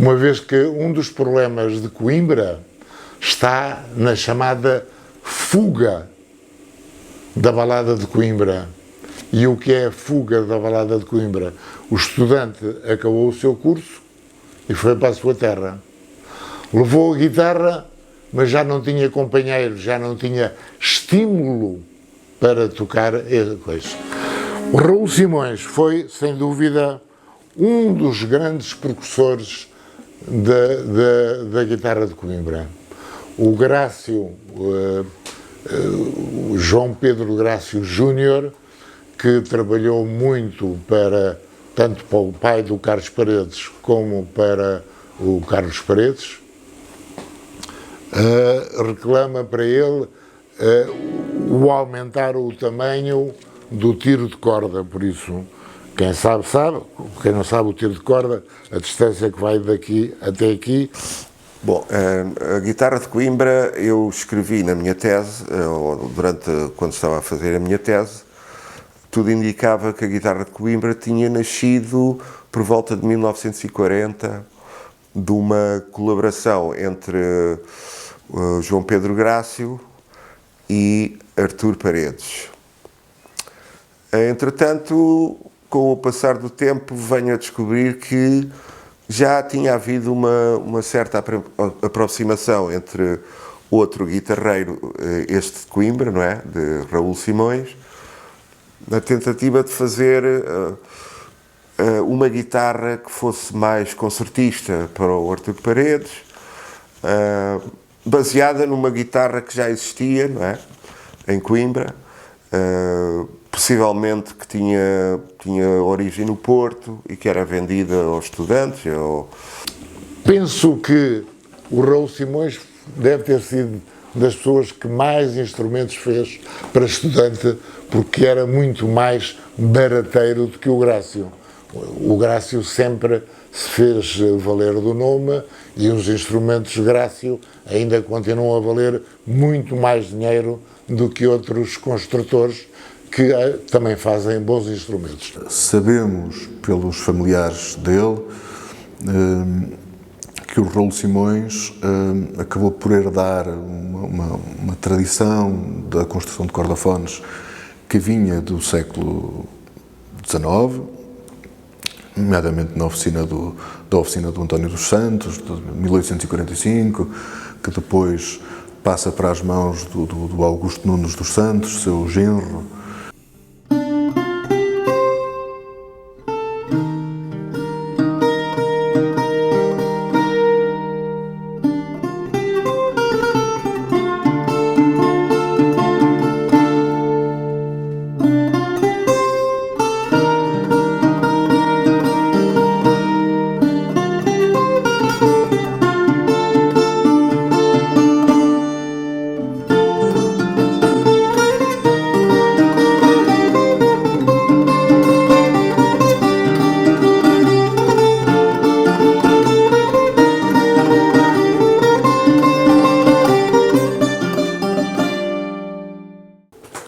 uma vez que um dos problemas de Coimbra está na chamada fuga da balada de Coimbra. E o que é a fuga da balada de Coimbra? O estudante acabou o seu curso e foi para a sua terra. Levou a guitarra, mas já não tinha companheiros, já não tinha estímulo para tocar coisas. O Raul Simões foi, sem dúvida, um dos grandes precursores da guitarra de Coimbra. O Grácio, o João Pedro Grácio Júnior, que trabalhou muito tanto para o pai do Carlos Paredes como para o Carlos Paredes, reclama para ele o aumentar o tamanho do tiro de corda. Por isso, quem sabe, sabe. Quem não sabe, o tiro de corda, a distância que vai daqui até aqui. Bom, a guitarra de Coimbra eu escrevi na minha tese, quando estava a fazer a minha tese, tudo indicava que a guitarra de Coimbra tinha nascido por volta de 1940, de uma colaboração entre João Pedro Grácio e Artur Paredes. Entretanto, com o passar do tempo, venho a descobrir que já tinha havido uma certa aproximação entre outro guitarreiro, este de Coimbra, não é? De Raul Simões, na tentativa de fazer uma guitarra que fosse mais concertista para o Artur Paredes, baseada numa guitarra que já existia, não é? Em Coimbra, possivelmente que tinha origem no Porto e que era vendida aos estudantes. Penso que o Raul Simões deve ter sido das pessoas que mais instrumentos fez para estudante, porque era muito mais barateiro do que o Grácio. O Grácio sempre se fez valer do nome e os instrumentos Grácio ainda continuam a valer muito mais dinheiro do que outros construtores que também fazem bons instrumentos. Sabemos pelos familiares dele que o Raul Simões acabou por herdar uma tradição da construção de cordofones que vinha do século XIX, nomeadamente da oficina do António dos Santos, de 1845, que depois passa para as mãos do Augusto Nunes dos Santos, seu genro.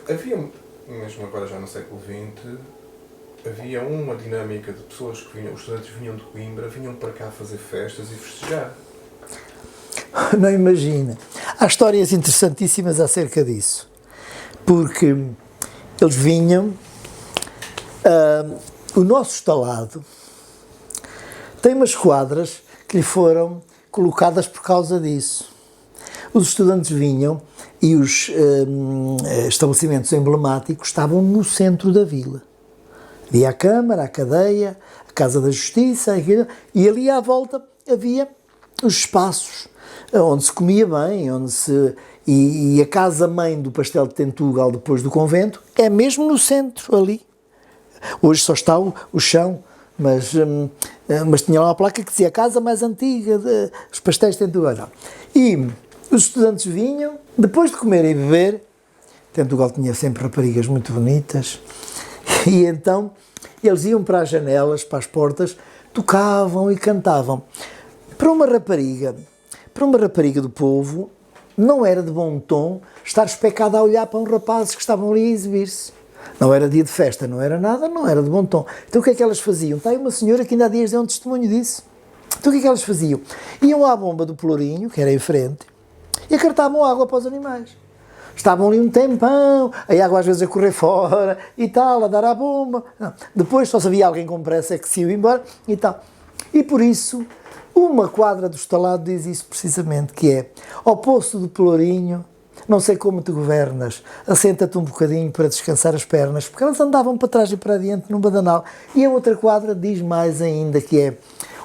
Havia, mesmo agora já no século XX, havia uma dinâmica de pessoas que vinham, os estudantes vinham de Coimbra, vinham para cá fazer festas e festejar. Não imagina. Há histórias interessantíssimas acerca disso, porque eles vinham, o nosso estalado tem umas quadras que lhe foram colocadas por causa disso. Os estudantes vinham e os estabelecimentos emblemáticos estavam no centro da vila. Havia a Câmara, a Cadeia, a Casa da Justiça, e ali à volta havia os espaços onde se comia bem, e a casa-mãe do pastel de Tentugal, depois do convento, é mesmo no centro, ali. Hoje só está o chão, mas tinha lá uma placa que dizia a casa mais antiga dos pastéis de Tentugal. E os estudantes vinham, depois de comer e beber, Tentugal tinha sempre raparigas muito bonitas, e então eles iam para as janelas, para as portas, tocavam e cantavam. Para uma rapariga do povo, não era de bom tom estar especada a olhar para uns rapazes que estavam ali a exibir-se. Não era dia de festa, não era nada, não era de bom tom. Então o que é que elas faziam? Está aí uma senhora que ainda há dias deu um testemunho disso. Então o que é que elas faziam? Iam à bomba do Pelourinho, que era em frente, e acartavam água para os animais. Estavam ali um tempão, a água às vezes a correr fora e tal, a dar à bomba. Não. Depois só se havia alguém com pressa que se ia embora e tal. E por isso, uma quadra do estalado diz isso precisamente, que é: ao poço do Pelourinho, não sei como te governas, assenta-te um bocadinho para descansar as pernas, porque elas andavam para trás e para adiante num badanal. E a outra quadra diz mais ainda, que é: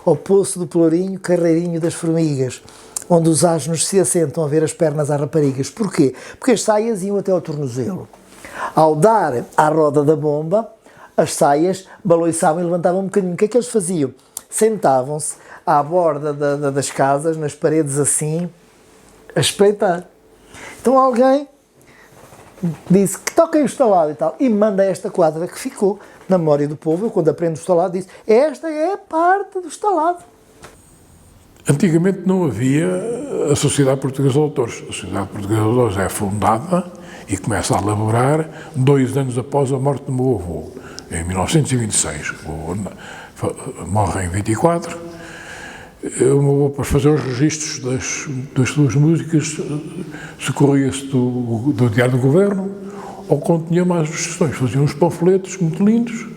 ao poço do Pelourinho, carreirinho das formigas, onde os asnos se assentam a ver as pernas às raparigas. Porquê? Porque as saias iam até ao tornozelo. Ao dar à roda da bomba, as saias baloiçavam e levantavam um bocadinho. O que é que eles faziam? Sentavam-se à borda das casas, nas paredes assim, a espreitar. Então alguém disse que toquem o estalado e tal, e manda esta quadra que ficou na memória do povo. Eu, quando aprendo o estalado, disse: esta é a parte do estalado. Antigamente não havia a Sociedade Portuguesa de Autores. A Sociedade Portuguesa de Autores é fundada e começa a elaborar 2 anos após a morte do meu avô, em 1926. O avô morre em 24. O meu avô, para fazer os registros das suas músicas, socorria-se do Diário do Governo, ou quando tinha mais sugestões, fazia uns panfletos muito lindos,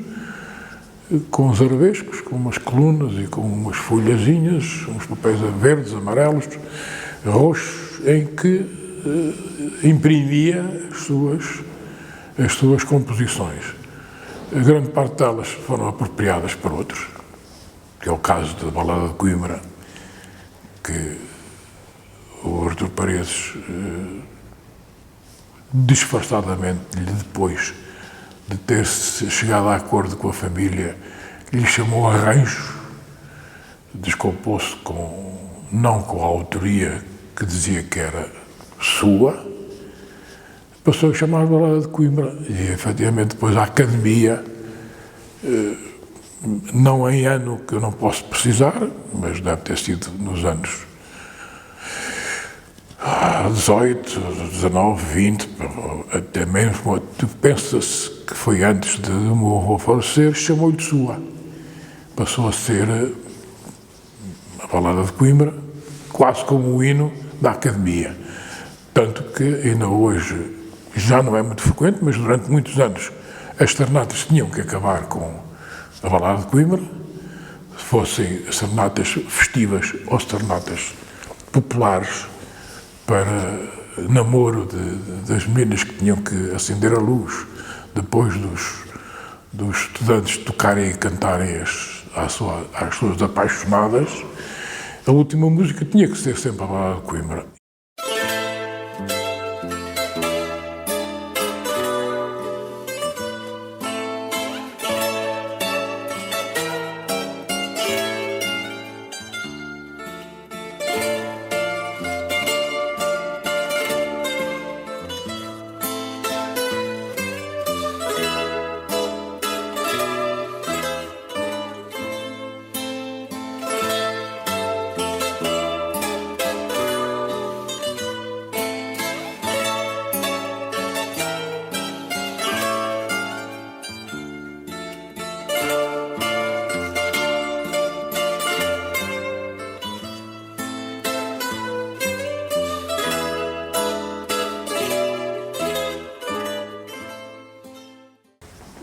com os arabescos, com umas colunas e com umas folhazinhas, uns papéis verdes, amarelos, roxos, em que imprimia as suas composições. A grande parte delas foram apropriadas por outros, que é o caso da Balada de Coimbra, que o Artur Paredes, disfarçadamente, depois de ter chegado a acordo com a família, lhe chamou arranjo, desculpou-se não com a autoria que dizia que era sua, passou a chamar a Balada de Coimbra, e efetivamente depois a Academia, não em ano que eu não posso precisar, mas deve ter sido nos anos 18, 19, 20, até mesmo, pensa-se que foi antes de o meu avô falecer, chamou-lhe de sua. Passou a ser a Balada de Coimbra, quase como o hino da Academia. Tanto que ainda hoje já não é muito frequente, mas durante muitos anos as serenatas tinham que acabar com a Balada de Coimbra, se fossem serenatas festivas ou serenatas populares para namoro das meninas que tinham que acender a luz depois dos estudantes tocarem e cantarem às suas apaixonadas. A última música tinha que ser sempre a Balada de Coimbra.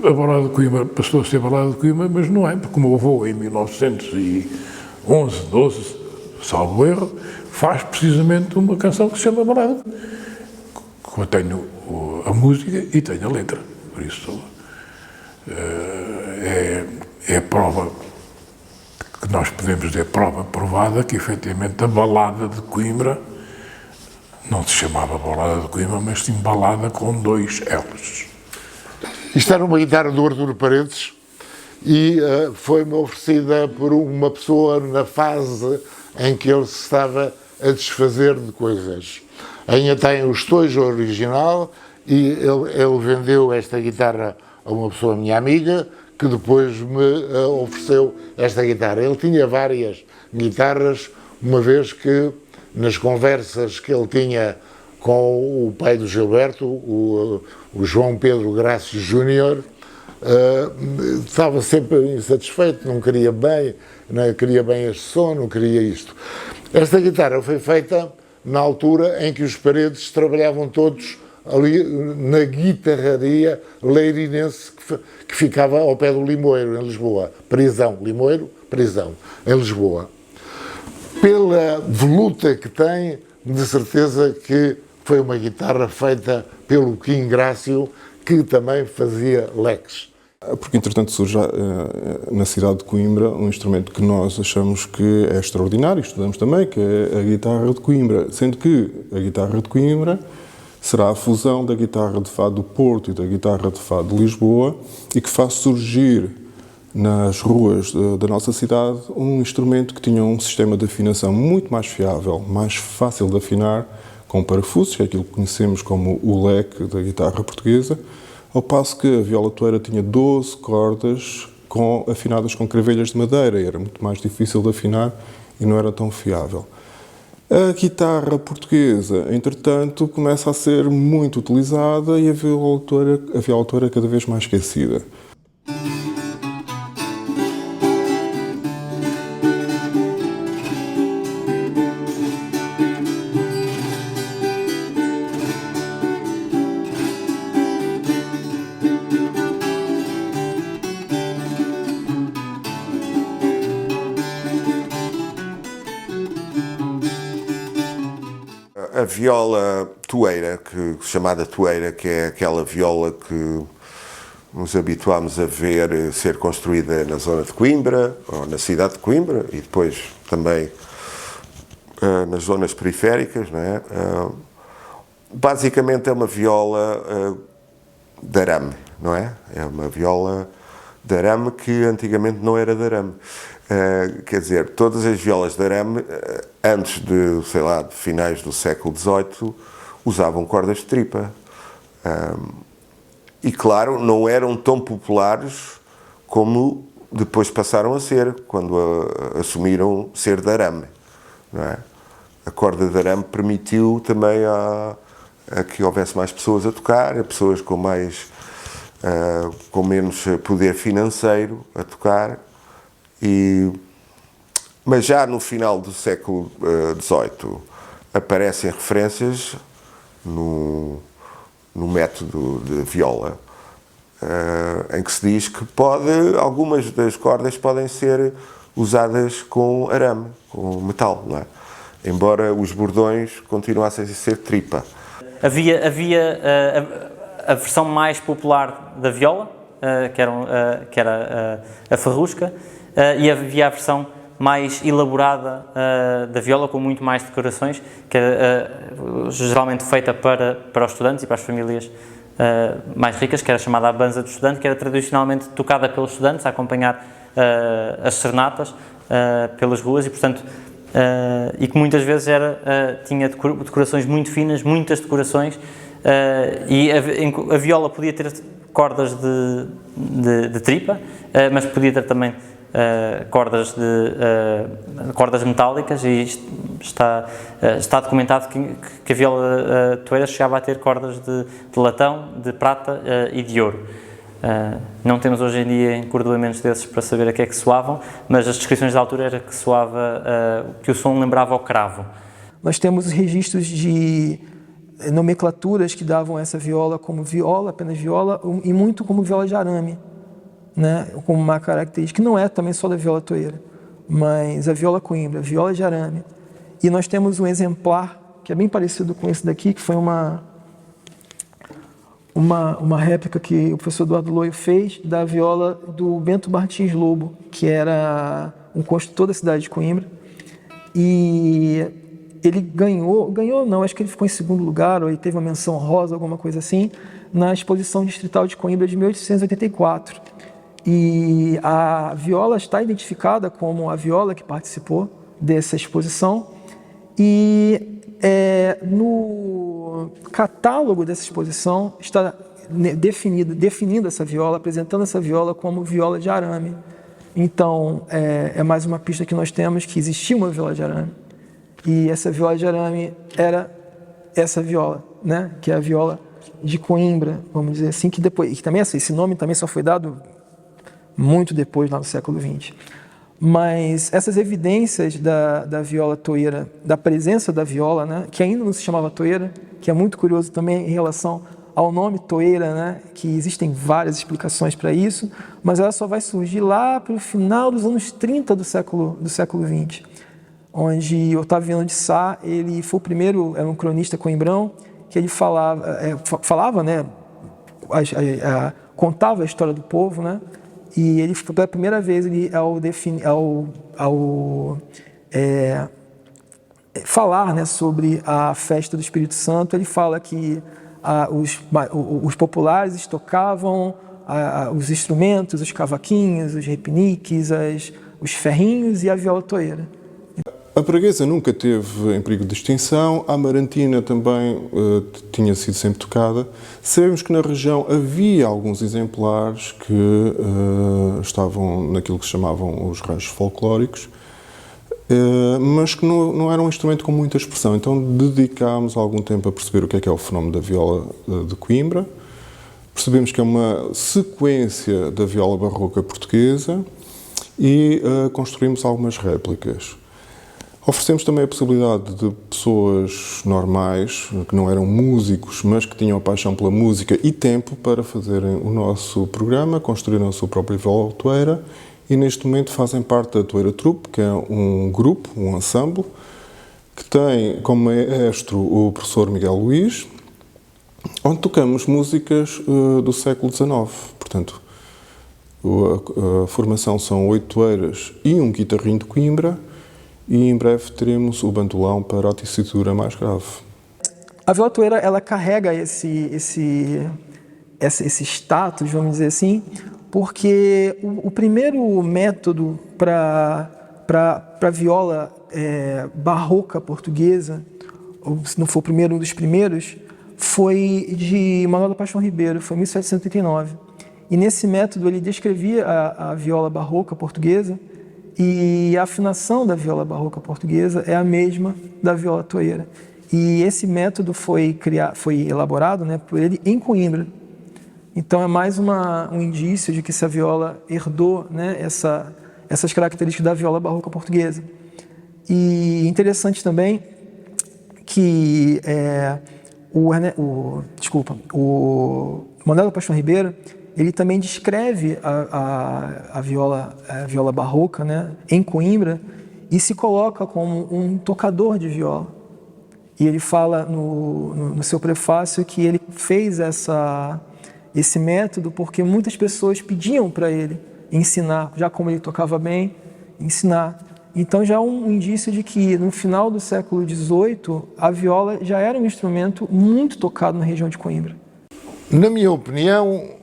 A Balada de Coimbra passou a ser Balada de Coimbra, mas não é, porque o meu avô, em 1911, 12, salvo erro, faz precisamente uma canção que se chama Balada. Eu tenho a música e tenho a letra, por isso é a prova que nós podemos dizer, prova provada, que efetivamente a Balada de Coimbra não se chamava Balada de Coimbra, mas sim Balada com 2 L's. Isto era uma guitarra do Artur Paredes e foi-me oferecida por uma pessoa na fase em que ele se estava a desfazer de coisas. Ainda tem o estojo original e ele vendeu esta guitarra a uma pessoa minha amiga que depois me ofereceu esta guitarra. Ele tinha várias guitarras, uma vez que nas conversas que ele tinha com o pai do Gilberto, o João Pedro Grácio Júnior, estava sempre insatisfeito, não queria bem, não queria bem este som, não queria isto. Esta guitarra foi feita na altura em que os Paredes trabalhavam todos ali na guitarraria leirinense que ficava ao pé do Limoeiro, em Lisboa. Prisão, Limoeiro, prisão, em Lisboa. Pela voluta que tem, de certeza que foi uma guitarra feita pelo Kim Grácio, que também fazia leques. Porque, entretanto, surge na cidade de Coimbra um instrumento que nós achamos que é extraordinário, estudamos também, que é a guitarra de Coimbra, sendo que a guitarra de Coimbra será a fusão da guitarra de fado do Porto e da guitarra de fado de Lisboa e que faz surgir nas ruas da nossa cidade um instrumento que tinha um sistema de afinação muito mais fiável, mais fácil de afinar, com parafusos, que é aquilo que conhecemos como o leque da guitarra portuguesa, ao passo que a viola toeira tinha 12 cordas afinadas com cravelhas de madeira, e era muito mais difícil de afinar e não era tão fiável. A guitarra portuguesa, entretanto, começa a ser muito utilizada e a viola toeira cada vez mais esquecida. A viola toeira, chamada toeira, que é aquela viola que nos habituámos a ver ser construída na zona de Coimbra, ou na cidade de Coimbra, e depois também nas zonas periféricas, não é? Basicamente é uma viola de arame, não é? É uma viola de arame que antigamente não era de arame. Quer dizer, todas as violas de arame, antes de, sei lá, de finais do século XVIII, usavam cordas de tripa. E, claro, não eram tão populares como depois passaram a ser, quando assumiram ser de arame. Não é? A corda de arame permitiu também a que houvesse mais pessoas a tocar, pessoas com menos poder financeiro a tocar. Mas já no final do século XVIII aparecem referências no método de viola, em que se diz que algumas das cordas podem ser usadas com arame, com metal, não é? Embora os bordões continuassem a ser tripa. Havia a versão mais popular da viola, que era a farrusca, e havia a versão mais elaborada da viola, com muito mais decorações, que era geralmente feita para os estudantes e para as famílias mais ricas, que era chamada a banza do estudante, que era tradicionalmente tocada pelos estudantes, a acompanhar as serenatas pelas ruas, e portanto e que muitas vezes tinha decorações muito finas, muitas decorações, e a viola podia ter cordas de tripa, mas podia ter também cordas metálicas, e está documentado que a viola toeira chegava a ter cordas de latão, de prata e de ouro. Não temos hoje em dia encordoamentos desses para saber a que é que soavam, mas as descrições da altura era que soava, que o som lembrava ao cravo. Nós temos registros de nomenclaturas que davam essa viola como viola, apenas viola, e muito como viola de arame, né? Como uma característica, que não é também só da viola toeira, mas a viola Coimbra, a viola de arame. E nós temos um exemplar que é bem parecido com esse daqui, que foi uma réplica que o professor Eduardo Loio fez da viola do Bento Martins Lobo, que era um construtor da cidade de Coimbra. E ele ganhou não, acho que ele ficou em segundo lugar, ou ele teve uma menção honrosa, alguma coisa assim, na exposição distrital de Coimbra de 1884. E a viola está identificada como a viola que participou dessa exposição, e no catálogo dessa exposição está definindo essa viola, apresentando essa viola como viola de arame. Então, é mais uma pista que nós temos que existia uma viola de arame. E essa viola de arame era essa viola, né? Que é a viola de Coimbra, vamos dizer assim, que também esse nome também só foi dado muito depois, lá no século XX. Mas essas evidências da viola toeira, da presença da viola, né, que ainda não se chamava toeira, que é muito curioso também em relação ao nome toeira, né, que existem várias explicações para isso, mas ela só vai surgir lá para o final dos anos 30 do século XX, onde Otaviano de Sá, ele foi o primeiro, era um cronista coimbrão, que ele falava, né, contava a história do povo, né, e ele, pela primeira vez, falar, né, sobre a festa do Espírito Santo, ele fala que os populares tocavam os instrumentos, os cavaquinhos, os repiniques, os ferrinhos e a viola toeira. A praguesa nunca teve em perigo de extinção, a amarantina também tinha sido sempre tocada. Sabemos que na região havia alguns exemplares que estavam naquilo que se chamavam os ranchos folclóricos, mas que não era um instrumento com muita expressão. Então dedicámos algum tempo a perceber o que é o fenómeno da viola de Coimbra. Percebemos que é uma sequência da viola barroca portuguesa e construímos algumas réplicas. Oferecemos também a possibilidade de pessoas normais, que não eram músicos, mas que tinham paixão pela música e tempo para fazerem o nosso programa, construíram a sua própria viola toeira e neste momento fazem parte da Toeira Troupe, que é um grupo, um ensemble, que tem como maestro o professor Miguel Luís, onde tocamos músicas do século XIX. Portanto, a formação são 8 toeiras e um guitarrinho de Coimbra, e em breve teremos o bandolão para a tessitura mais grave. A viola toeira, ela carrega esse status, vamos dizer assim, porque o primeiro método para a viola barroca portuguesa, ou se não for o primeiro, um dos primeiros, foi de Manuel da Paixão Ribeiro, foi em 1739. E nesse método ele descrevia a viola barroca portuguesa, e a afinação da viola barroca portuguesa é a mesma da viola toeira. E esse método foi elaborado, né, por ele em Coimbra. Então é mais um indício de que essa viola herdou, né, essas características da viola barroca portuguesa. E interessante também que o Manuel da Paixão Ribeiro, ele também descreve a viola barroca, né, em Coimbra e se coloca como um tocador de viola. E ele fala no seu prefácio que ele fez esse método porque muitas pessoas pediam para ele ensinar, já como ele tocava bem, ensinar. Então já é um indício de que no final do século XVIII a viola já era um instrumento muito tocado na região de Coimbra. Na minha opinião,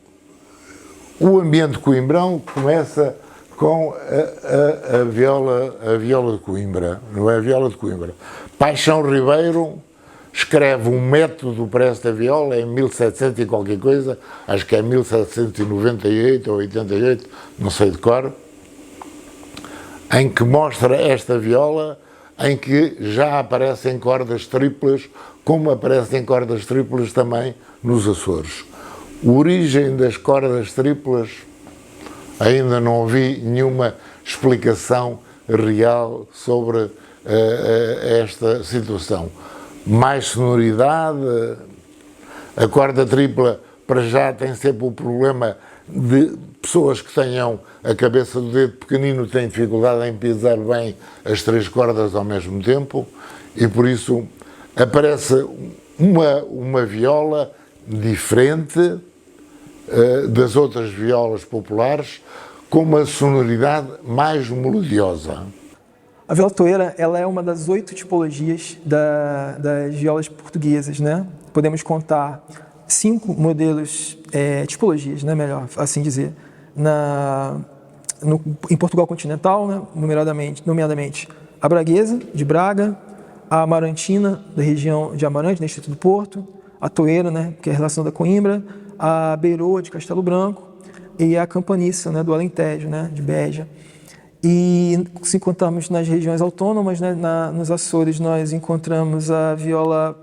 o ambiente coimbrão começa com a viola de Coimbra, não é a viola de Coimbra. Paixão Ribeiro escreve um método para esta viola em 1700 e qualquer coisa, acho que é 1798 ou 88, não sei de cor, em que mostra esta viola em que já aparecem cordas triplas, como aparecem cordas triplas também nos Açores. A origem das cordas triplas ainda não ouvi nenhuma explicação real sobre esta situação. Mais sonoridade, a corda tripla para já tem sempre o problema de pessoas que tenham a cabeça do dedo pequenino têm dificuldade em pisar bem as 3 cordas ao mesmo tempo e por isso aparece uma viola diferente das outras violas populares, com uma sonoridade mais melodiosa. A viola toeira, ela é uma das 8 tipologias das violas portuguesas, né? Podemos contar 5 modelos, tipologias, né, melhor assim dizer, em Portugal continental, né, nomeadamente a braguesa, de Braga, a amarantina, da região de Amarante, no Distrito do Porto, a toeira, né, que é a relação da Coimbra, a beiroa de Castelo Branco e a campaniça, né, do Alentejo, né, de Beja. E se encontrarmos nas regiões autônomas, né, nos Açores, nós encontramos a viola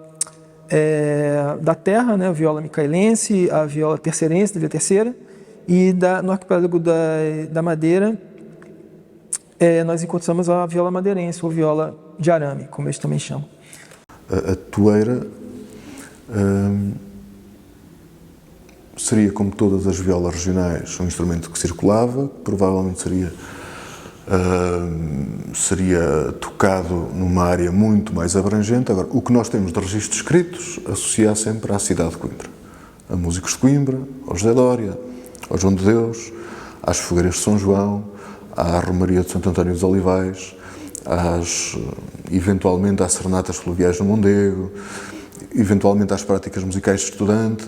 da terra, né, a viola micaelense, a viola terceirense, da via terceira, e no arquipélago da madeira, nós encontramos a viola madeirense, ou viola de arame, como eles também chamam. A toeira seria, como todas as violas regionais, um instrumento que circulava, provavelmente seria tocado numa área muito mais abrangente. Agora, o que nós temos de registros escritos associa sempre à cidade de Coimbra, a músicos de Coimbra, ao José Dória, ao João de Deus, às fogueiras de São João, à Romaria de Santo António dos Olivais, eventualmente às serenatas fluviais no Mondego, eventualmente às práticas musicais de estudantes,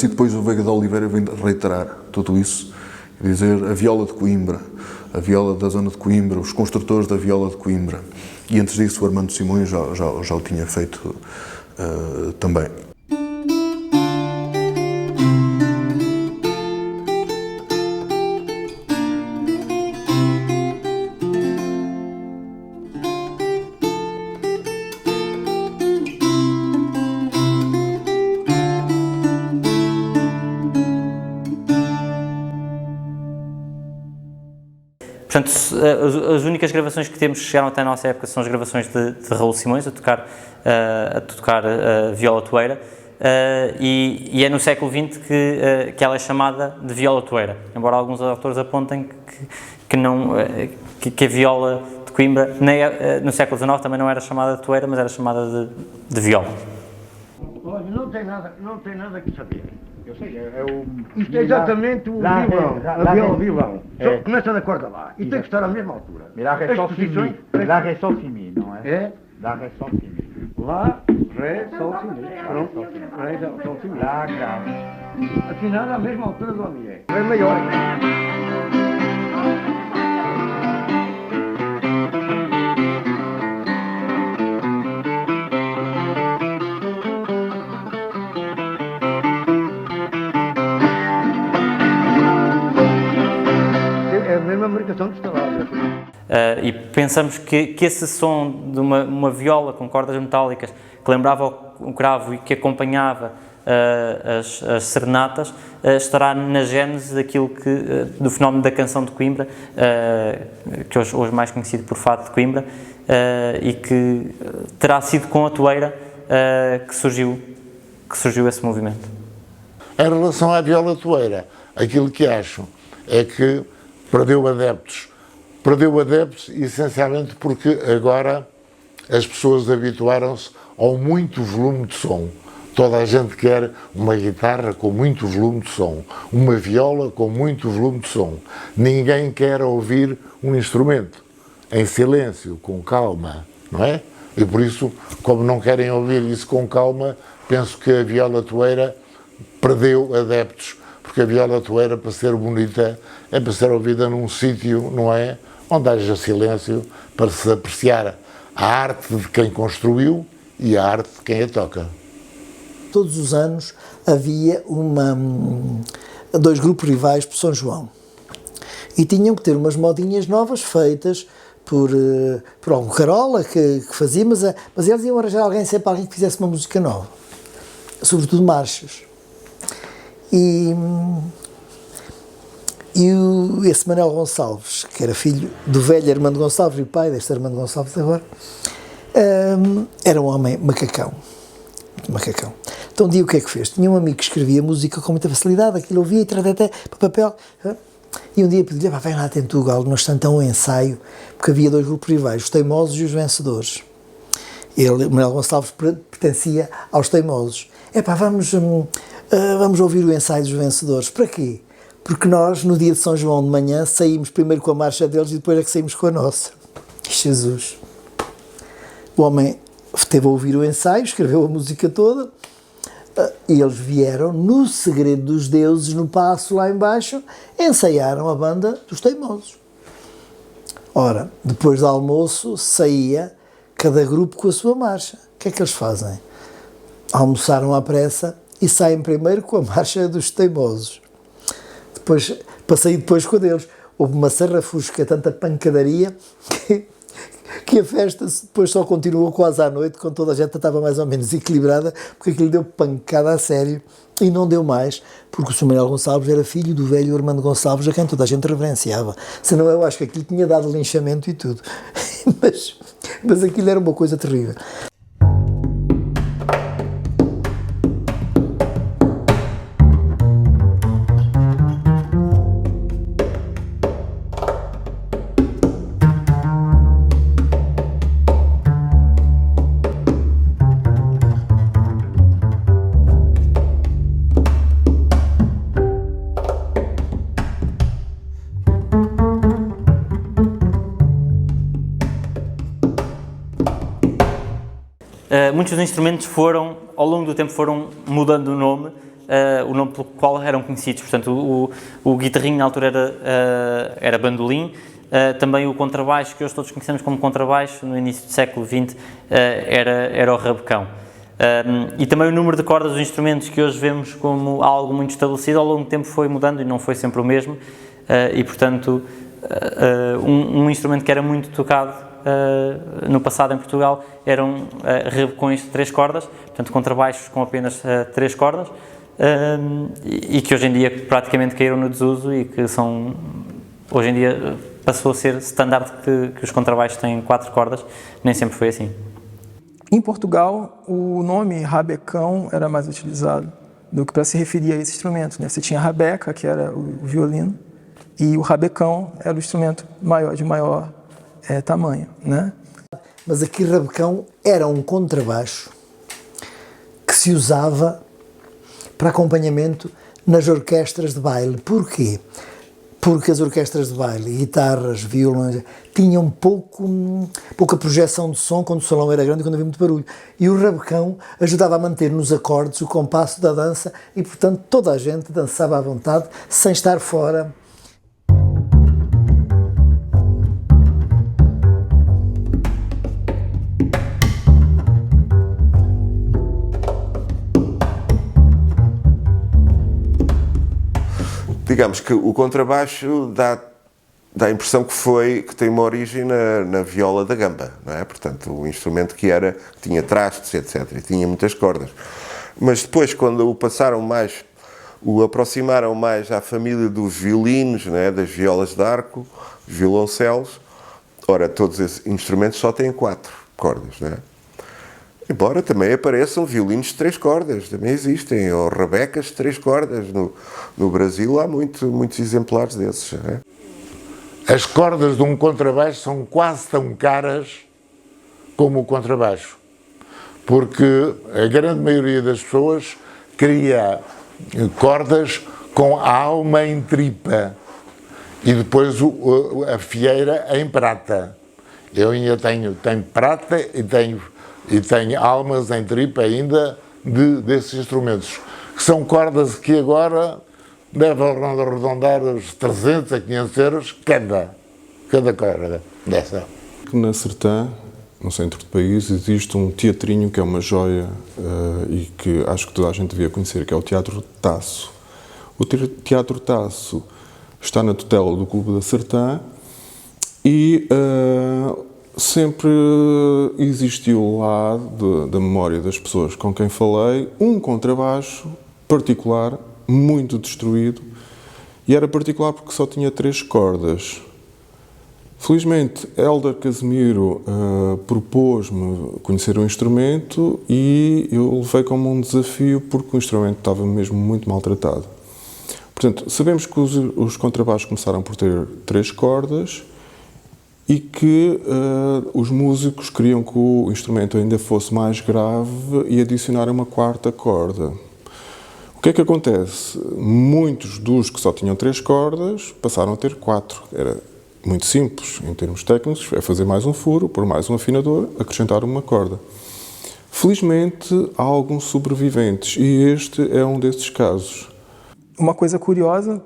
e depois o Veiga de Oliveira vem reiterar tudo isso e dizer a viola de Coimbra, a viola da zona de Coimbra, os construtores da viola de Coimbra. E antes disso o Armando Simões já o tinha feito também. Portanto, as únicas gravações que temos que chegaram até a nossa época são as gravações de Raul Simões a tocar viola toeira, e é no século XX que ela é chamada de viola toeira, embora alguns autores apontem que a viola de Coimbra no século XIX também não era chamada de toeira, mas era chamada de viola. Olha, não tem nada que saber. Eu sei, isto é exatamente o violão, a viola violão. Só começa na corda lá e tem que estar à mesma altura. Lá, ré, sol, si, mi. Lá, ré, sol, si, mi, não é? É? Lá, ré, sol, si, mi. Lá, ré, sol, si, mi. Pronto, ré, sol, si, mi. Lá, grave. Afinal, à mesma altura do mi. É maior. A marcação dos tabados. E pensamos que esse som de uma viola com cordas metálicas que lembrava o cravo e que acompanhava as serenatas estará na gênese do fenómeno da canção de Coimbra, que hoje mais conhecido por Fado de Coimbra, e que terá sido com a toeira que surgiu esse movimento. Em relação à viola toeira, aquilo que acho é que perdeu adeptos essencialmente porque agora as pessoas habituaram-se ao muito volume de som. Toda a gente quer uma guitarra com muito volume de som, uma viola com muito volume de som. Ninguém quer ouvir um instrumento em silêncio, com calma, não é? E por isso, como não querem ouvir isso com calma, penso que a viola toeira perdeu adeptos, porque a viola toeira, para ser bonita, é para ser ouvida num sítio, não é? Onde haja silêncio, para se apreciar a arte de quem construiu e a arte de quem a toca. Todos os anos havia dois grupos rivais por São João e tinham que ter umas modinhas novas feitas por algum carola que fazia, mas eles iam arranjar sempre alguém que fizesse uma música nova, sobretudo marchas. E esse Manuel Gonçalves, que era filho do velho Armando Gonçalves e o pai deste Armando Gonçalves agora, era um homem macacão. Então um dia o que é que fez? Tinha um amigo que escrevia música com muita facilidade, aquilo ouvia e para papel. E um dia pedi-lhe, vai lá em Tugal, nós estamos um ensaio, porque havia dois grupos rivais, os teimosos e os vencedores. Ele, Manuel Gonçalves, pertencia aos teimosos. Vamos ouvir o ensaio dos vencedores. Para quê? Porque nós, no dia de São João de manhã, saímos primeiro com a marcha deles e depois é que saímos com a nossa. Jesus! O homem teve a ouvir o ensaio, escreveu a música toda, e eles vieram, no segredo dos deuses, no passo lá embaixo, ensaiaram a banda dos teimosos. Ora, depois do almoço, saía cada grupo com a sua marcha. O que é que eles fazem? Almoçaram à pressa e saem primeiro com a marcha dos teimosos. Depois, passei depois com a deles. Houve uma sarrafusca, tanta pancadaria, que a festa depois só continuou quase à noite, quando toda a gente estava mais ou menos equilibrada, porque aquilo deu pancada a sério e não deu mais, porque o Sr. Manuel Gonçalves era filho do velho Armando Gonçalves, a quem toda a gente reverenciava. Senão eu acho que aquilo tinha dado linchamento e tudo. mas aquilo era uma coisa terrível. Muitos dos instrumentos ao longo do tempo, foram mudando o nome pelo qual eram conhecidos. Portanto, o guitarrinho na altura era bandolim, também o contrabaixo, que hoje todos conhecemos como contrabaixo, no início do século XX, era o rabecão. E também o número de cordas dos instrumentos, que hoje vemos como algo muito estabelecido, ao longo do tempo foi mudando e não foi sempre o mesmo. E, portanto, um instrumento que era muito tocado no passado em Portugal eram rabecões de 3 cordas, portanto contrabaixos com apenas 3 cordas, e que hoje em dia praticamente caíram no desuso e que hoje em dia passou a ser standard que os contrabaixos têm 4 cordas, nem sempre foi assim. Em Portugal, o nome rabecão era mais utilizado do que para se referir a esse instrumento, né? Você tinha a rabeca, que era o violino, e o rabecão era o instrumento de maior tamanho, né? Mas aqui rabecão era um contrabaixo que se usava para acompanhamento nas orquestras de baile. Porquê? Porque as orquestras de baile, guitarras, violões, tinham pouca projeção de som quando o salão era grande e quando havia muito barulho. E o rabecão ajudava a manter nos acordes o compasso da dança e, portanto, toda a gente dançava à vontade, sem estar fora. Digamos que o contrabaixo dá a impressão que tem uma origem na viola da gamba, não é? Portanto, o instrumento que tinha trastes, etc., e tinha muitas cordas. Mas depois, quando o aproximaram mais à família dos violinos, não é? Das violas de arco, violoncelos, ora, todos esses instrumentos só têm 4 cordas, não é? Embora também apareçam violinos de 3 cordas, também existem, ou rabecas de 3 cordas. No Brasil há muitos exemplares desses. Não é? As cordas de um contrabaixo são quase tão caras como o contrabaixo, porque a grande maioria das pessoas cria cordas com a alma em tripa e depois a fieira em prata. Eu ainda tenho prata e tenho almas em tripa ainda desses instrumentos, que são cordas que agora devem arredondar os 300 a 500 euros cada corda dessa. Na Sertã, no centro do país, existe um teatrinho que é uma joia e que acho que toda a gente devia conhecer, que é o Teatro Tasso. O Teatro Tasso está na tutela do Clube da Sertã e sempre existiu lá, da memória das pessoas com quem falei, um contrabaixo particular, muito destruído, e era particular porque só tinha 3 cordas. Felizmente, Hélder Casimiro propôs-me conhecer o instrumento e eu levei como um desafio porque o instrumento estava mesmo muito maltratado. Portanto, sabemos que os contrabaixos começaram por ter 3 cordas e que os músicos queriam que o instrumento ainda fosse mais grave e adicionar uma 4ª corda. O que é que acontece? Muitos dos que só tinham 3 cordas passaram a ter 4. Era muito simples, em termos técnicos, é fazer mais um furo, pôr mais um afinador, acrescentar uma corda. Felizmente, há alguns sobreviventes e este é um desses casos. Uma coisa curiosa,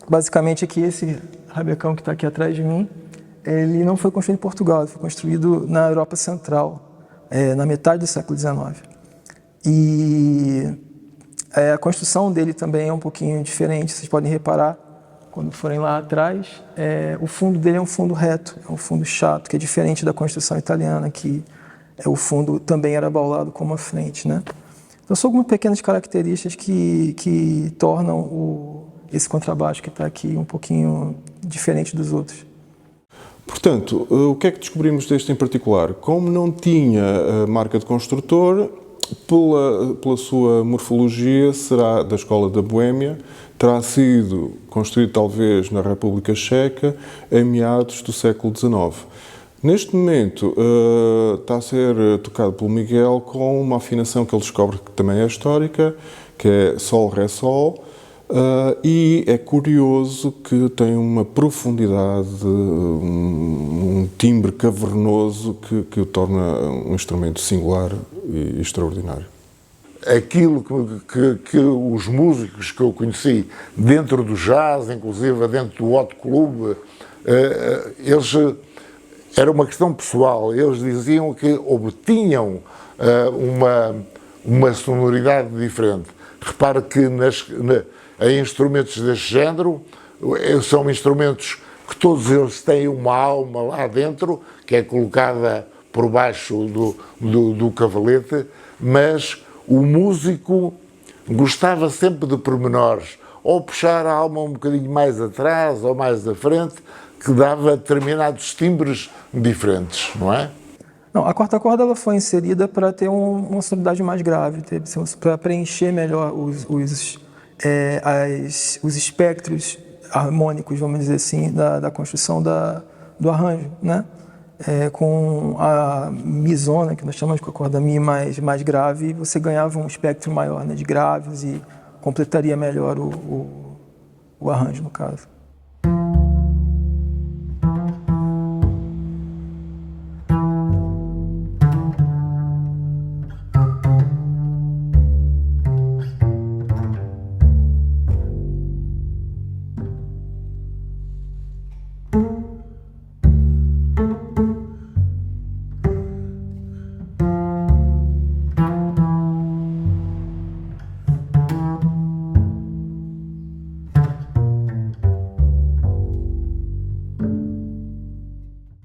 basicamente, é que esse rabecão que está aqui atrás de mim, ele não foi construído em Portugal, ele foi construído na Europa Central, na metade do século XIX. E a construção dele também é um pouquinho diferente, vocês podem reparar quando forem lá atrás, o fundo dele é um fundo reto, é um fundo chato, que é diferente da construção italiana, que o fundo também era abaulado como a frente, né? Então, são algumas pequenas características que tornam esse contrabaixo que está aqui um pouquinho diferente dos outros. Portanto, o que é que descobrimos deste em particular? Como não tinha a marca de construtor, pela sua morfologia, será da escola da Boémia, terá sido construído talvez na República Checa em meados do século XIX. Neste momento está a ser tocado pelo Miguel com uma afinação que ele descobre que também é histórica, que é Sol, Ré, Sol, e é curioso que tem uma profundidade, um timbre cavernoso que o torna um instrumento singular e extraordinário. Aquilo que os músicos que eu conheci dentro do jazz, inclusive dentro do hot club, eles... Era uma questão pessoal. Eles diziam que obtinham uma sonoridade diferente. Repare que em instrumentos deste género, são instrumentos que todos eles têm uma alma lá dentro, que é colocada por baixo do cavalete, mas o músico gostava sempre de pormenores, ou puxar a alma um bocadinho mais atrás ou mais à frente, que dava determinados timbres diferentes, não é? Não, a quarta corda ela foi inserida para ter uma sonoridade mais grave, para preencher melhor os espectros harmônicos, vamos dizer assim, da construção do arranjo, né? Com a mi-zona, que nós chamamos de corda mi mais grave, você ganhava um espectro maior, né, de graves e completaria melhor o arranjo, no caso.